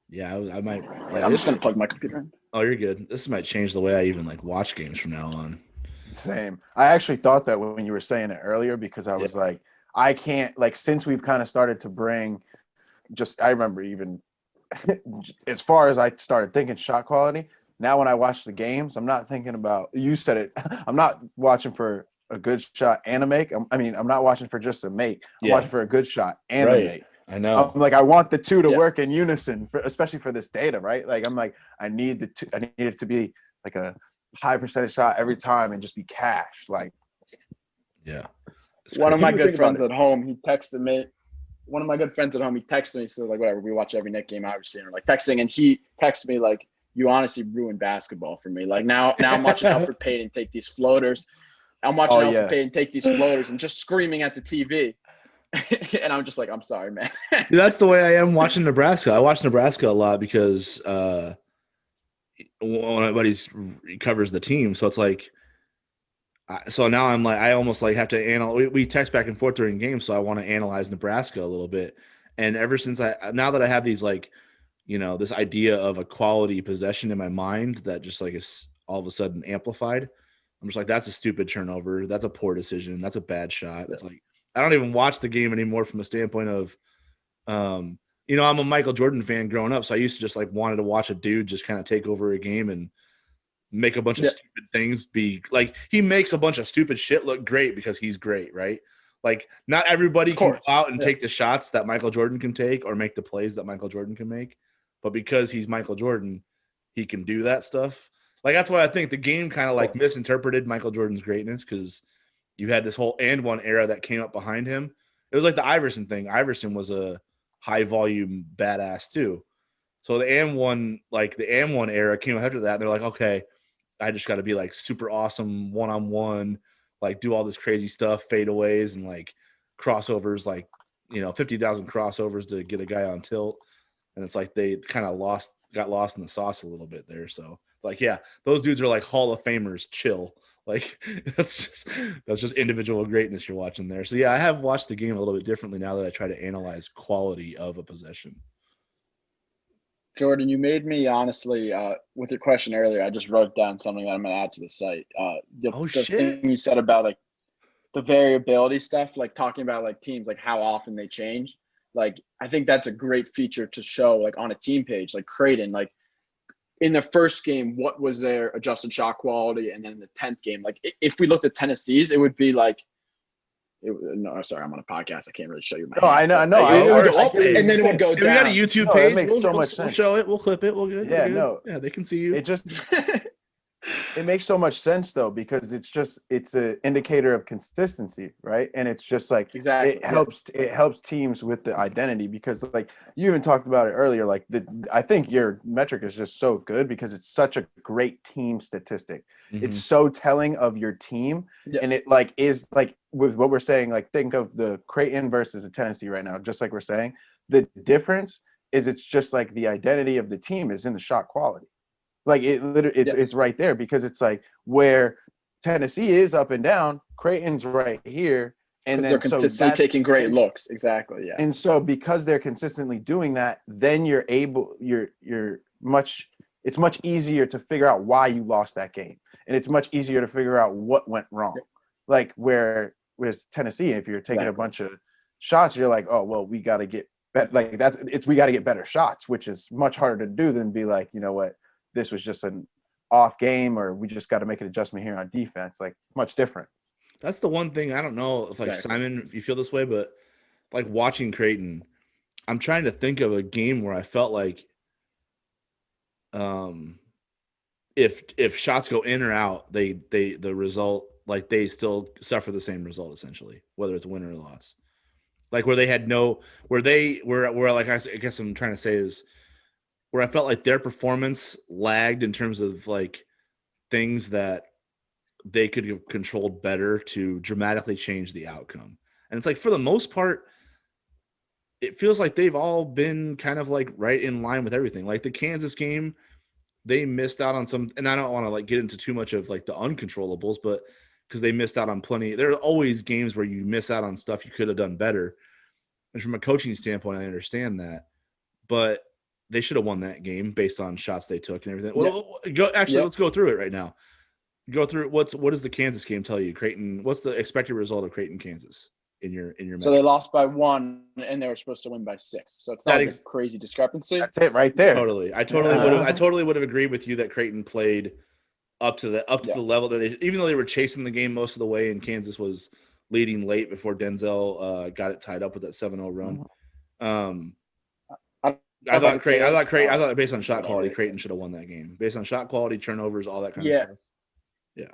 Yeah, I might. Wait, I'm just gonna plug my computer in. Oh, you're good. This might change the way I even like watch games from now on. Same. I actually thought that when you were saying it earlier because I was like, I can't like since we've kind of started to bring I remember even as far as I started thinking shot quality, now when I watch the games, I'm not thinking about you said it. I'm not watching for a good shot and a make. I'm not watching for just a make. I'm watching for a good shot and a make. I know. I'm like, I want the two to work in unison, especially for this data, right? Like, I'm like, I need it to be like a high percentage shot every time and just be cash. Like, yeah. One of my good friends at home, he texted me. So like, whatever, we watch every Knick game, obviously, and we're like texting, and he texted me like, "You honestly ruined basketball for me. Like now I'm watching Alfred Payton take these floaters. Alfred Payton take these floaters and just screaming at the TV." And I'm just like, I'm sorry, man. That's the way I am watching Nebraska. I watch Nebraska a lot because one of my buddies covers the team. So it's like, so now I'm like, I almost like have to analyze. We text back and forth during games, so I want to analyze Nebraska a little bit. And ever since now that I have these like, this idea of a quality possession in my mind that just like is all of a sudden amplified, I'm just like, that's a stupid turnover. That's a poor decision. That's a bad shot. It's like, I don't even watch the game anymore from a standpoint of, I'm a Michael Jordan fan growing up. So I used to just like wanted to watch a dude just kind of take over a game and make a bunch of stupid things be like, he makes a bunch of stupid shit look great because he's great, right? Like not everybody can go out and take the shots that Michael Jordan can take or make the plays that Michael Jordan can make. But because he's Michael Jordan, he can do that stuff. Like, that's why I think the game kind of like misinterpreted Michael Jordan's greatness because you had this whole and one era that came up behind him. It was like the Iverson thing. Iverson was a high volume badass too. So the and one era came after that. And they're like, okay, I just got to be like super awesome one-on-one, like do all this crazy stuff, fadeaways and like crossovers, like, 50,000 crossovers to get a guy on tilt. And it's like they kind of got lost in the sauce a little bit there. So like, yeah, those dudes are like Hall of Famers. Chill. Like that's just individual greatness you're watching there. So yeah, I have watched the game a little bit differently now that I try to analyze quality of a possession. Jordan, you made me honestly with your question earlier. I just wrote down something that I'm gonna add to the site. The thing you said about like the variability stuff, like talking about like teams, like how often they change. Like I think that's a great feature to show like on a team page, like Creighton, like. In the first game, what was their adjusted shot quality? And then in the 10th game, like if we looked at Tennessee's, it would be like, no, sorry, I'm on a podcast. I can't really show you my hands, I know. And then it would go down. We got a YouTube page. That makes so much sense. We'll show it. We'll clip it. We'll good. Yeah, no. Yeah, they can see you. It just It makes so much sense though, because it's an indicator of consistency, right? And it's just like Exactly. it helps teams with the identity, because like you even talked about it earlier, like I think your metric is just so good because it's such a great team statistic. It's so telling of your team, and it like is like with what we're saying, like think of the Creighton versus the Tennessee right now, just like we're saying. The difference is it's just like the identity of the team is in the shot quality. Like it literally, it's right there, because it's like where Tennessee is up and down, Creighton's right here, and then they're consistently taking great looks. Exactly. Yeah. And so because they're consistently doing that, then it's much easier to figure out why you lost that game, and it's much easier to figure out what went wrong. Like whereas Tennessee, if you're taking a bunch of shots, you're like, oh well, we got to get we got to get better shots, which is much harder to do than be like, you know what, this was just an off game, or we just got to make an adjustment here on defense. Like much different. That's the one thing. I don't know if like Simon, if you feel this way, but like watching Creighton, I'm trying to think of a game where I felt like if shots go in or out, the result, like they still suffer the same result essentially, whether it's a win or a loss. Like where they had where like I guess I'm trying to say is where I felt like their performance lagged in terms of like things that they could have controlled better to dramatically change the outcome. And it's like, for the most part, it feels like they've all been kind of like right in line with everything. Like the Kansas game, they missed out on some, and I don't want to like get into too much of like the uncontrollables, but because they missed out on plenty. There are always games where you miss out on stuff you could have done better. And from a coaching standpoint, I understand that, but they should have won that game based on shots they took and everything. Well, let's go through it right now. Go through what does the Kansas game tell you? Creighton, what's the expected result of Creighton, Kansas in your So they lost by 1 and they were supposed to win by 6. So it's not a crazy discrepancy. That's it right there. Totally. I totally would have agreed with you that Creighton played up to the level that they, even though they were chasing the game most of the way and Kansas was leading late before Denzel got it tied up with that 7-0 run. I thought based on shot quality, Creighton should have won that game. Based on shot quality, turnovers, all that kind of stuff. Yeah.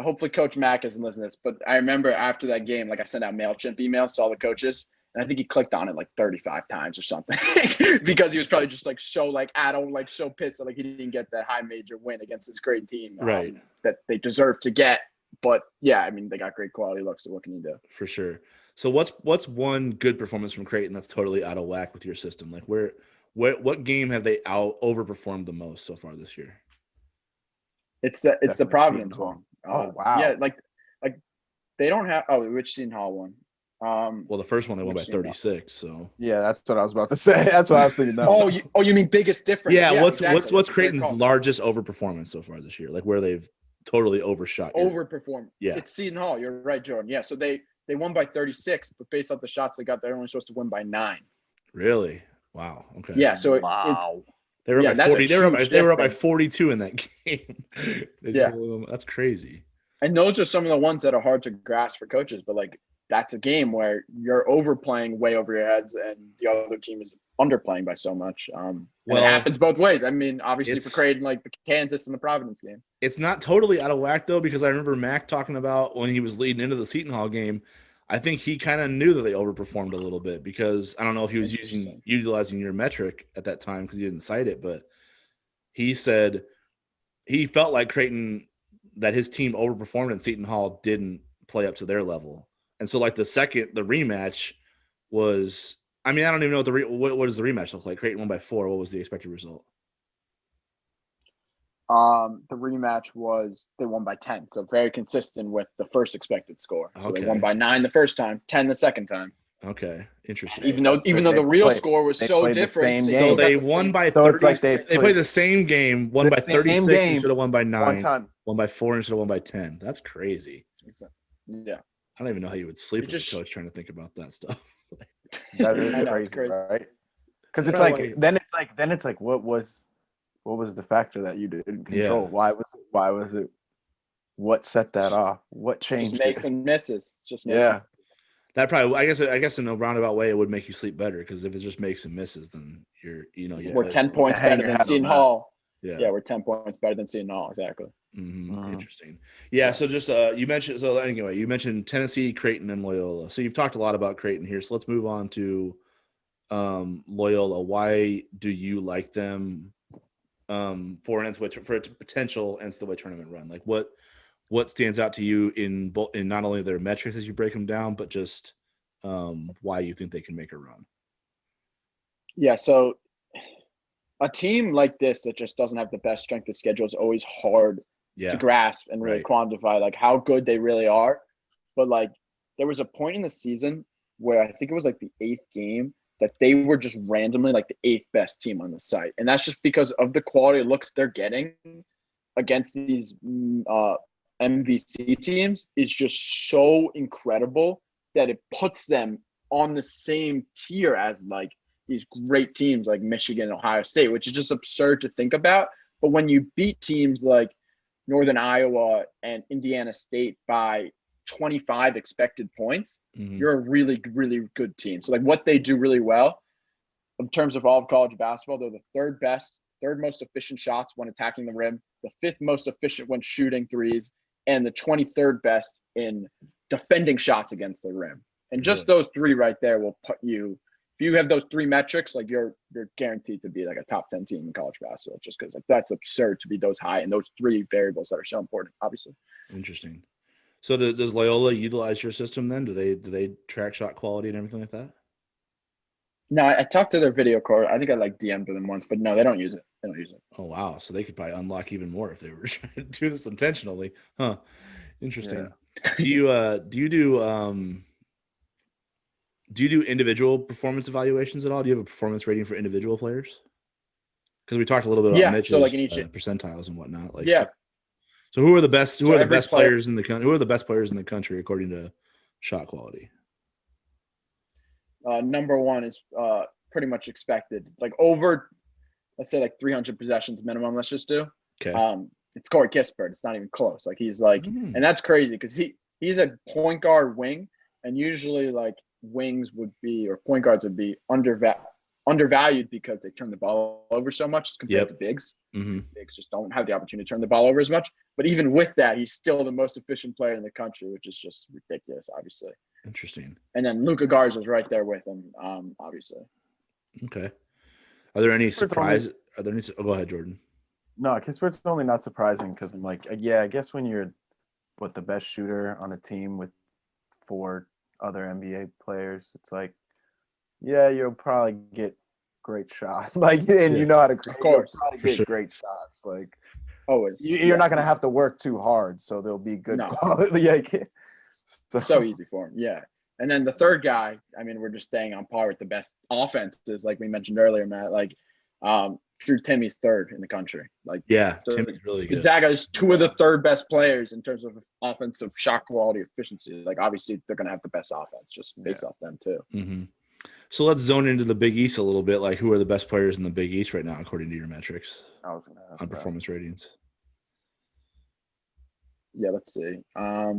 Hopefully Coach Mack isn't listening to this, but I remember after that game, like I sent out MailChimp emails to all the coaches, and I think he clicked on it like 35 times or something because he was probably just like so pissed that like he didn't get that high major win against this great team that they deserve to get. But yeah, I mean, they got great quality looks, so what can you do? For sure. So what's one good performance from Creighton that's totally out of whack with your system? Like what game have they overperformed the most so far this year? It's the Providence one. Oh wow. Yeah, like they don't have which Seton Hall one? Well, the first one they won by 36. So yeah, that's what I was about to say. That's what I was thinking. You mean biggest difference? Yeah, what's Creighton's largest overperformance so far this year? Like where they've totally overshot. Overperformed. Yeah, it's Seton Hall. You're right, Jordan. Yeah, so they won by 36, but based off the shots they got, they're only supposed to win by 9. Really? Wow. Okay. Yeah. So they were up by 40. They were up by 42 in that game. That's crazy. And those are some of the ones that are hard to grasp for coaches, but like that's a game where you're overplaying way over your heads and the other team is underplaying by so much. It happens both ways. I mean, obviously for Creighton, like the Kansas and the Providence game. It's not totally out of whack though, because I remember Mac talking about when he was leading into the Seton Hall game, I think he kind of knew that they overperformed a little bit because I don't know if he was utilizing your metric at that time because he didn't cite it, but he said he felt like Creighton, that his team overperformed and Seton Hall didn't play up to their level. And so like the rematch was, I mean, I don't even know what does the rematch look like? Creighton won by 4. What was the expected result? The rematch was they won by 10, so very consistent with the first expected score. So they won by 9 the first time, 10 the second time. Okay, interesting. Even though the real score was so different. So they won by 30. They played the same game, won by 36 and should have won by 9. Won by 4 and should have won by 10. That's crazy. Yeah. I don't even know how you would sleep as a coach trying to think about that stuff. That is crazy, right? Because it's like then it's like what was the factor that you didn't control? Yeah. Why was it? What set that off? What changed? Just makes and misses. Just makes yeah. That probably, I guess in a roundabout way, it would make you sleep better because if it just makes and misses, then we're 10 points better than Seton Hall. Yeah, we're 10 points better than Seton Hall. Exactly. Interesting. Yeah. So just you mentioned. So anyway, you mentioned Tennessee, Creighton, and Loyola. So you've talked a lot about Creighton here. So let's move on to Loyola. Why do you like them for a potential NCAA tournament run? Like what stands out to you in not only their metrics as you break them down, but just why you think they can make a run? Yeah. So a team like this that just doesn't have the best strength of schedule is always hard to grasp and really quantify like how good they really are. But like there was a point in the season where I think it was like the 8th game that they were just randomly like the 8th best team on the site. And that's just because of the quality of looks they're getting against these MVC teams is just so incredible that it puts them on the same tier as like these great teams like Michigan and Ohio State, which is just absurd to think about. But when you beat teams like Northern Iowa and Indiana State by 25 expected points, you're a really, really good team. So like what they do really well in terms of all of college basketball, they're the third most efficient shots when attacking the rim, the 5th most efficient when shooting threes, and the 23rd best in defending shots against the rim. And just those 3 right there will put you, if you have those 3 metrics, like you're guaranteed to be like a top 10 team in college basketball, just because like that's absurd to be those high and those 3 variables that are so important, obviously. Interesting. So does Loyola utilize your system then? Do they track shot quality and everything like that? No, I talked to their video core. I think I like DM'd them once, but no, they don't use it. They don't use it. Oh wow! So they could probably unlock even more if they were trying to do this intentionally, huh? Interesting. Yeah. Do you do individual performance evaluations at all? Do you have a performance rating for individual players? Because we talked a little bit about Mitch's, so like in each percentiles and whatnot. Like So who are the best? Who are the best players in the country? Who are the best players in the country according to shot quality? Number 1 is pretty much expected, like over, let's say like 300 possessions minimum. Let's just do. Okay. It's Corey Gerszberg. It's not even close. Like he's like, and that's crazy because he's a point guard wing, and usually like wings would be or point guards would be undervalued because they turn the ball over so much compared to bigs. Bigs just don't have the opportunity to turn the ball over as much. But even with that, he's still the most efficient player in the country, which is just ridiculous, obviously. Interesting. And then Luka Garza's right there with him, obviously. Okay. Are there any surprises? Are there any? Oh, go ahead, Jordan. No, Gerszberg's only not surprising because I'm like, yeah, I guess when you're the best shooter on a team with 4 other NBA players, it's like, yeah, you'll probably get great shots. Like, and you know how to create. Of course. You'll probably get great shots. Like, always. You're not going to have to work too hard, so there'll be good quality. So easy for him. Yeah. And then the third guy, I mean, we're just staying on par with the best offenses, like we mentioned earlier, Matt. Like, Drew Timmy's 3rd in the country. Like, Timmy's really good. Gonzaga is 2 of the 3rd best players in terms of offensive shot quality efficiency. Like, obviously, they're going to have the best offense just based off them too. So let's zone into the Big East a little bit. Like, who are the best players in the Big East right now, according to your metrics? I was going to ask on performance ratings. Yeah, let's see. I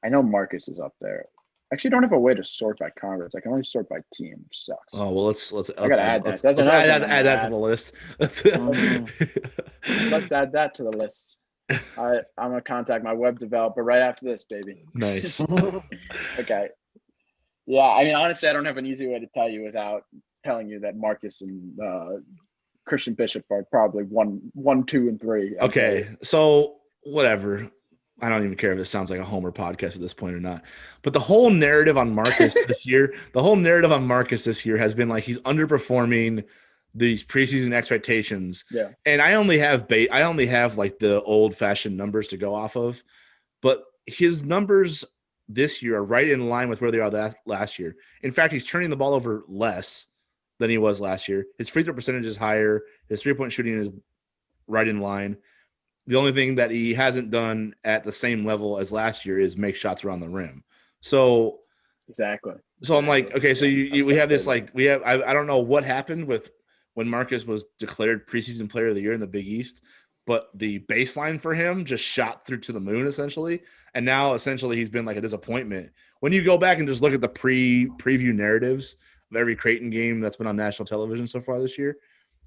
know Marcus is up there. Actually, I don't have a way to sort by conference. I can only sort by team, which sucks. Oh well, let's I gotta add that. Let's add that to the list. Let's add that to the list. I'm gonna contact my web developer right after this, baby. Nice. Okay. Yeah, I mean, honestly, I don't have an easy way to tell you without telling you that Marcus and Christian Bishop are probably one, 2, and 3. Okay, so whatever. I don't even care if it sounds like a Homer podcast at this point or not. But the whole narrative on Marcus this year, has been like he's underperforming these preseason expectations. Yeah. And I only have like the old-fashioned numbers to go off of, but his numbers this year are right in line with where they are last year. In fact, he's turning the ball over less than he was last year. His free throw percentage is higher. His three-point shooting is right in line. The only thing that he hasn't done at the same level as last year is make shots around the rim. So exactly. So I'm like, okay, so we have this like I don't know what happened with when Marcus was declared preseason player of the year in the Big East, but the baseline for him just shot through to the moon essentially, and now essentially he's been like a disappointment. When you go back and just look at the preview narratives of every Creighton game that's been on national television so far this year,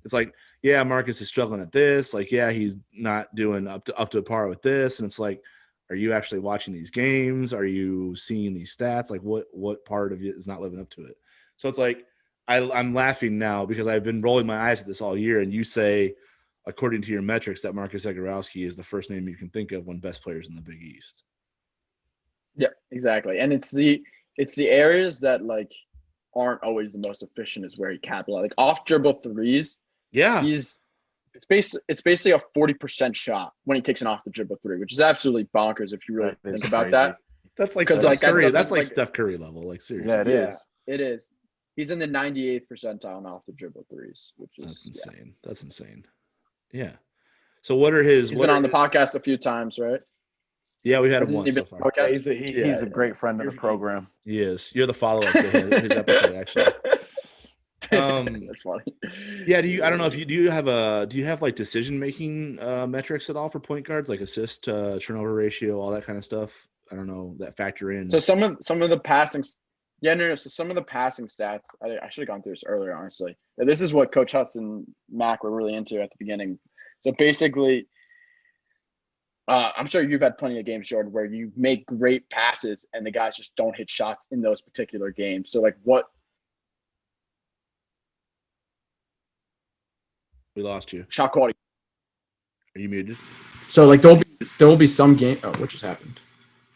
It's like, yeah, Marcus is struggling at this. Like, yeah, he's not doing up to par with this. And it's like, are you actually watching these games? Are you seeing these stats? Like, what part of it is not living up to it? So it's like, I'm laughing now because I've been rolling my eyes at this all year. And you say, according to your metrics, that Marcus Zegarowski is the first name you can think of when best players in the Big East. Yeah, exactly. And it's the areas that like aren't always the most efficient is where he capitalizes. Like off dribble threes. Yeah. It's basically a 40% shot when he takes an off the dribble three, which is absolutely bonkers if you really think about that. That's like Because Steph like Curry. that That's like like Steph Curry level. Like seriously. Yeah, it is. It is. He's in the 98th percentile on off the dribble threes, which is that's insane. Yeah. That's insane. Yeah. So what are his? He's been on the podcast a few times, right? Yeah, we've had him once so far. Yeah, he's a great friend of the program. He is. You're the follow-up to his episode, actually. That's funny. Yeah, I don't know if do you have like decision-making metrics at all for point guards, like assist, turnover ratio, all that kind of stuff? I don't know that factor in. So some of the passing, so some of the passing stats. I should have gone through this earlier, honestly. But this is what Coach Hutz and Mac were really into at the beginning. So basically, I'm sure you've had plenty of games, Jordan, where you make great passes and the guys just don't hit shots in those particular games. So like what? We lost you. Shot quality. Are you muted? So like there will be some game. Oh, what just happened?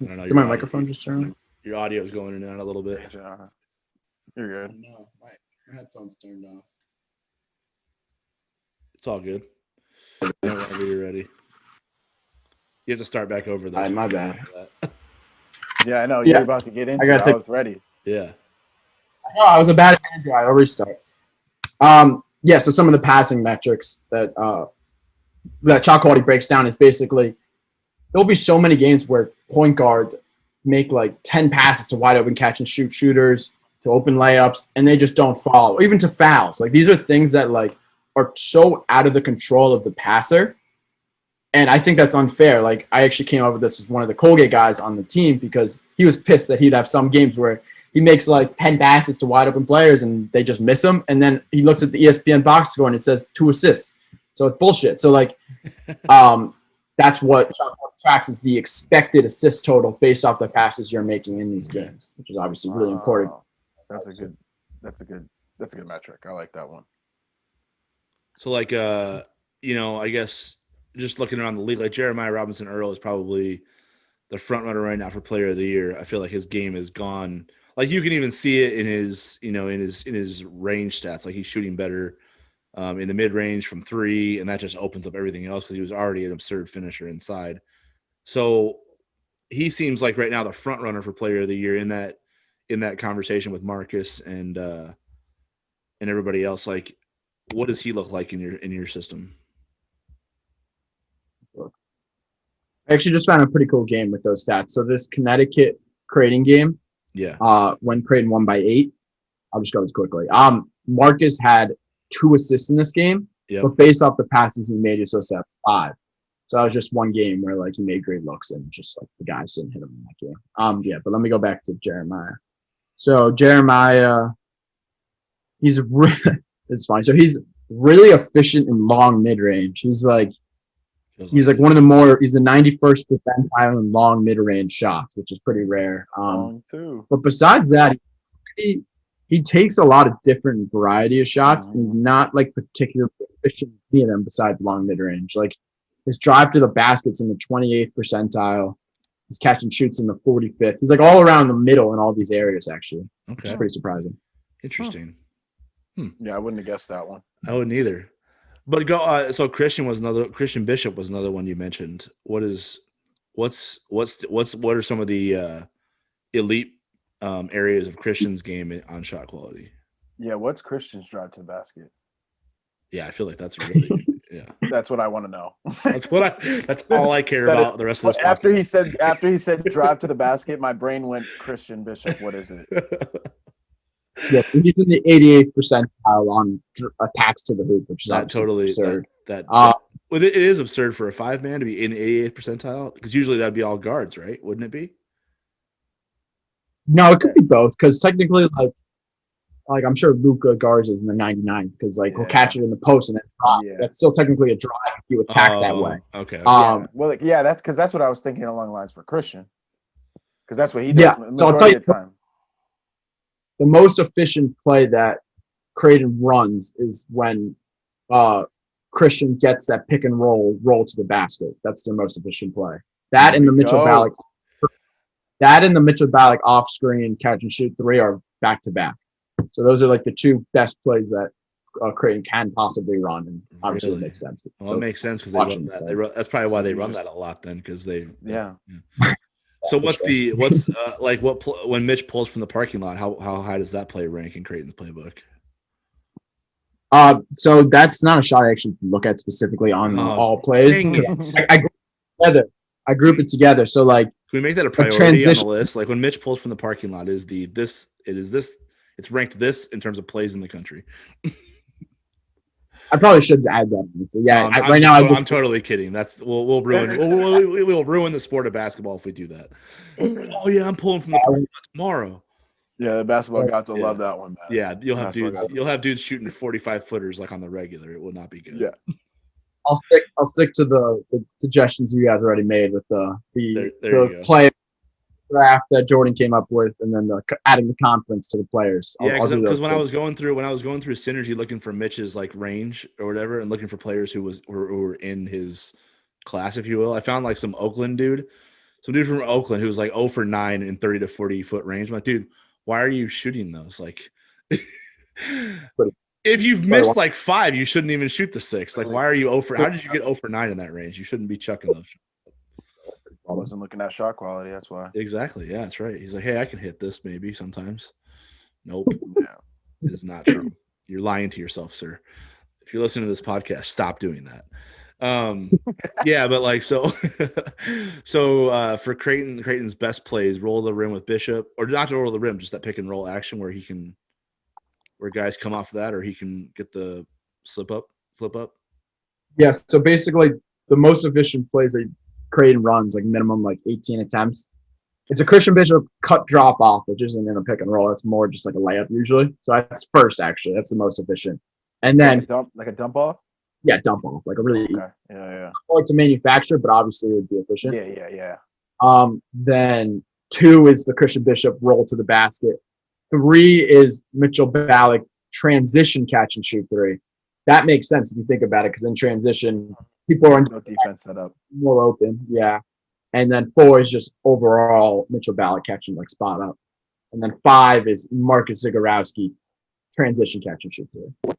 I don't know. Did my microphone just turn on? Your audio is going in and out a little bit. You're good. No, my headphones turned off. It's all good. Whenever you're ready. You have to start back over though. My bad. Yeah, I know. You're about to get into it. I was ready. Yeah. No, I was a bad hand guy. I'll restart. Yeah, so some of the passing metrics that shot quality breaks down is basically there'll be so many games where point guards make like 10 passes to wide open catch and shoot shooters, to open layups, and they just don't fall, or even to fouls. Like these are things that like are so out of the control of the passer. And I think that's unfair. Like I actually came up with this as one of the Colgate guys on the team because he was pissed that he'd have some games where he makes like 10 passes to wide open players and they just miss him. And then he looks at the ESPN box score and it says 2 assists. So it's bullshit. So like that's what tracks is the expected assist total based off the passes you're making in these games, which is obviously really important. That's a good metric. I like that one. So like I guess just looking around the league, like Jeremiah Robinson Earl is probably the front runner right now for player of the year. I feel like his game has gone, like you can even see it in his, in his range stats. Like he's shooting better in the mid range from 3, and that just opens up everything else because he was already an absurd finisher inside. So he seems like right now the front runner for player of the year in that conversation with Marcus and everybody else. Like, what does he look like in your system? I actually just found a pretty cool game with those stats. So this Connecticut Creighton game, when Creighton won by 8, I'll just go this quickly. Marcus had 2 assists in this game, but based off the passes he made, it's supposed to have 5. So that was just one game where like he made great looks and just like the guys didn't hit him in that game. But let me go back to Jeremiah. So Jeremiah, it's fine. So he's really efficient in long mid range. He's like one of the more. He's the 91st percentile in long mid range shots, which is pretty rare. But besides that, he takes a lot of different variety of shots, and he's not like particularly efficient in any of them besides long mid range. Like his drive to the basket's in the 28th percentile. His catch and shoots in the 45th. He's like all around the middle in all these areas. Actually, okay, it's pretty surprising. Interesting. Yeah, I wouldn't have guessed that one. I wouldn't either. But so Christian Bishop was another one you mentioned. What are some of the elite areas of Christian's game on shot quality? Yeah, what's Christian's drive to the basket? Yeah, I feel like that's really That's what I want to know. That's all I care about the rest of this podcast. After he said drive to the basket, my brain went Christian Bishop. What is it? Yeah, he's in the 88th percentile on attacks to the hoop, which is not totally absurd. It is absurd for a 5-man to be in the 88th percentile because usually that'd be all guards, right? Wouldn't it be? No, it could be both because technically, like like I'm sure Luka Garza's in the 99 because like he'll catch it in the post and then drop. Yeah. That's still technically a drive if you attack that way. Okay. Well, like, that's what I was thinking along the lines for Christian, because that's what he does so I'll tell you of the time. The most efficient play that Creighton runs is when Christian gets that pick and roll to the basket. That's their most efficient play. That and the Mitchell Ballack off screen catch and shoot 3 are back to back. So those are like the 2 best plays that Creighton can possibly run, and obviously it makes sense. Well, it makes sense because they run that. That's probably why they run that a lot then, because they. So when Mitch pulls from the parking lot, how high does that play rank in Creighton's playbook? So that's not a shot I actually look at specifically on all plays. I group it together. So like, can we make that a priority on the list? Like when Mitch pulls from the parking lot, it's ranked this in terms of plays in the country. I probably should add that. So yeah, I'm totally kidding. We'll ruin the sport of basketball if we do that. Oh yeah, I'm pulling from the parking lot tomorrow. Yeah, the basketball gods will love that one, man. Yeah, you'll have dudes shooting 45-footers like on the regular. It will not be good. Yeah. I'll stick to the suggestions you guys already made with the play draft that Jordan came up with, and then adding the confidence to the players. Because when I was going through Synergy looking for Mitch's like range or whatever, and looking for players who were in his class, if you will, I found like some dude from Oakland who was like 0 for 9 in 30 to 40 foot range. I'm like, dude, why are you shooting those? Like, if you've missed like 5, you shouldn't even shoot the 6. Like, why are you 0 for? How did you get 0 for 9 in that range? You shouldn't be chucking those. I wasn't looking at shot quality. That's why. Exactly. Yeah, that's right. He's like, hey, I can hit this maybe sometimes. Nope. Yeah, it's not true. You're lying to yourself, sir. If you're listening to this podcast, stop doing that. Yeah, but like so for Creighton's best plays, roll the rim with Bishop, or not to roll the rim, just that pick and roll action where guys come off that, or he can get the flip up. Yes. So basically, the most efficient plays that Creighton runs, like minimum like 18 attempts. It's a Christian Bishop cut drop off, which isn't in a pick and roll. It's more just like a layup usually. So that's first, actually. That's the most efficient. And then like a dump off. Yeah, dump off, like a really yeah. Like to manufacture, but obviously it would be efficient. Yeah. Then 2 is the Christian Bishop roll to the basket. 3 is Mitchell Ballack transition catch and shoot 3. That makes sense if you think about it, because in transition, people are no defense set up, more open. Yeah. And then 4 is just overall Mitchell Ballack catching like spot up. And then 5 is Marcus Zagorowski transition catch and shoot 3.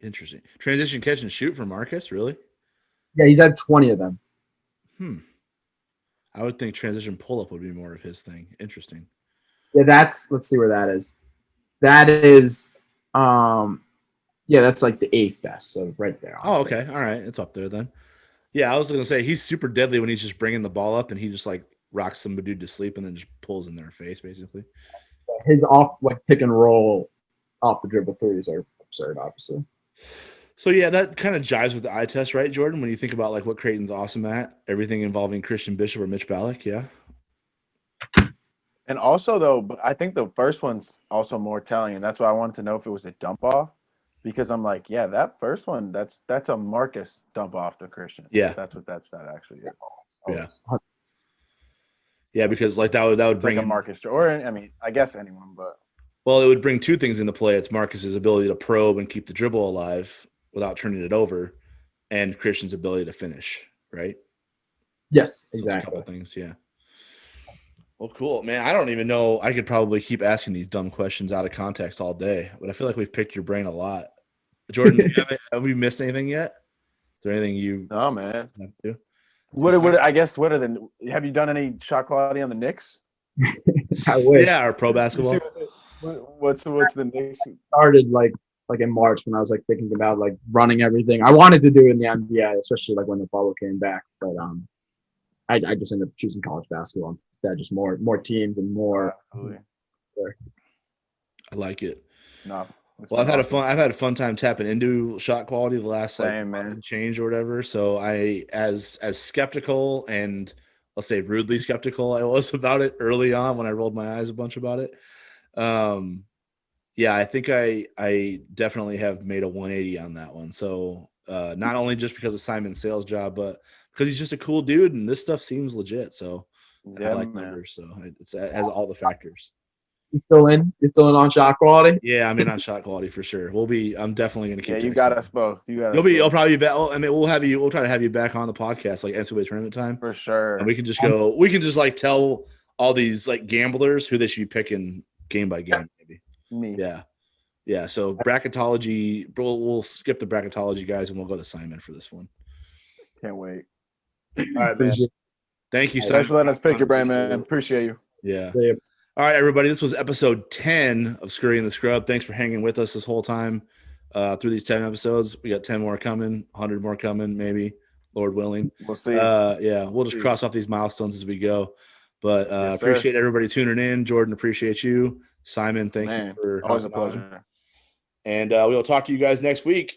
Interesting. Transition catch and shoot for Marcus, really? Yeah, he's had 20 of them. I would think transition pull-up would be more of his thing. Interesting. Yeah, let's see where that is. That is, that's like the 8th best, so right there. Honestly. Oh, okay. All right. It's up there then. Yeah, I was going to say he's super deadly when he's just bringing the ball up and he just like rocks some dude to sleep and then just pulls in their face, basically. His off, like pick and roll off the dribble 3s are absurd, obviously. So yeah, that kind of jives with the eye test, right, Jordan? When you think about like what Creighton's awesome at, everything involving Christian Bishop or Mitch Ballack, yeah. And also though, I think the first one's also more telling, and that's why I wanted to know if it was a dump off, because I'm like, yeah, that first one, that's a Marcus dump off to Christian. Yeah, that's what that stat actually is. Yeah. Yeah, because like that would bring like a Marcus, or I mean, I guess anyone, but. Well, it would bring 2 things into play. It's Marcus's ability to probe and keep the dribble alive without turning it over, and Christian's ability to finish, right? Yes, so exactly. A couple things, yeah. Well, cool, man. I don't even know. I could probably keep asking these dumb questions out of context all day, but I feel like we've picked your brain a lot. Jordan, have we missed anything yet? Is there anything you? No, man. Do? What are the? Have you done any shot quality on the Knicks? I wish. Yeah, our pro basketball. What's the Knicks? Started like in March when I was like thinking about like running everything. I wanted to do it in the NBA, especially like when the bubble came back, but I just ended up choosing college basketball instead. Just more teams and more. Absolutely. I like it. No. Well, I've had a fun time tapping into shot quality the last change or whatever. So as skeptical and let's say rudely skeptical I was about it early on when I rolled my eyes a bunch about it. Yeah, I think I definitely have made a 180 on that one. So not only just because of Simon's sales job, but because he's just a cool dude and this stuff seems legit. So I Yeah, like man. numbers. So it has all the factors. He's still in on shot quality. Yeah, I'm in on shot quality for sure. I'm definitely gonna keep. Yeah, you texting got you. us both. You'll probably be back. I mean, we'll try to have you back on the podcast like NCAA tournament time. for sure. And we can just like tell all these like gamblers who they should be picking game by game, maybe. Me. Yeah. Yeah. So bracketology, we'll skip the bracketology guys and we'll go to Simon for this one. Can't wait. All right, man. Thank you, Simon. Thanks for letting us pick your brain, man. Appreciate you. Yeah. Yeah. All right, everybody. This was episode 10 of Scurry and the Scrub. Thanks for hanging with us this whole time through these 10 episodes. We got 10 more coming, 100 more coming, maybe, Lord willing. We'll see. Yeah, we'll just cross off these milestones as we go. But appreciate everybody tuning in. Jordan, appreciate you. Simon, thank you for always a hopping on. pleasure. And we'll talk to you guys next week.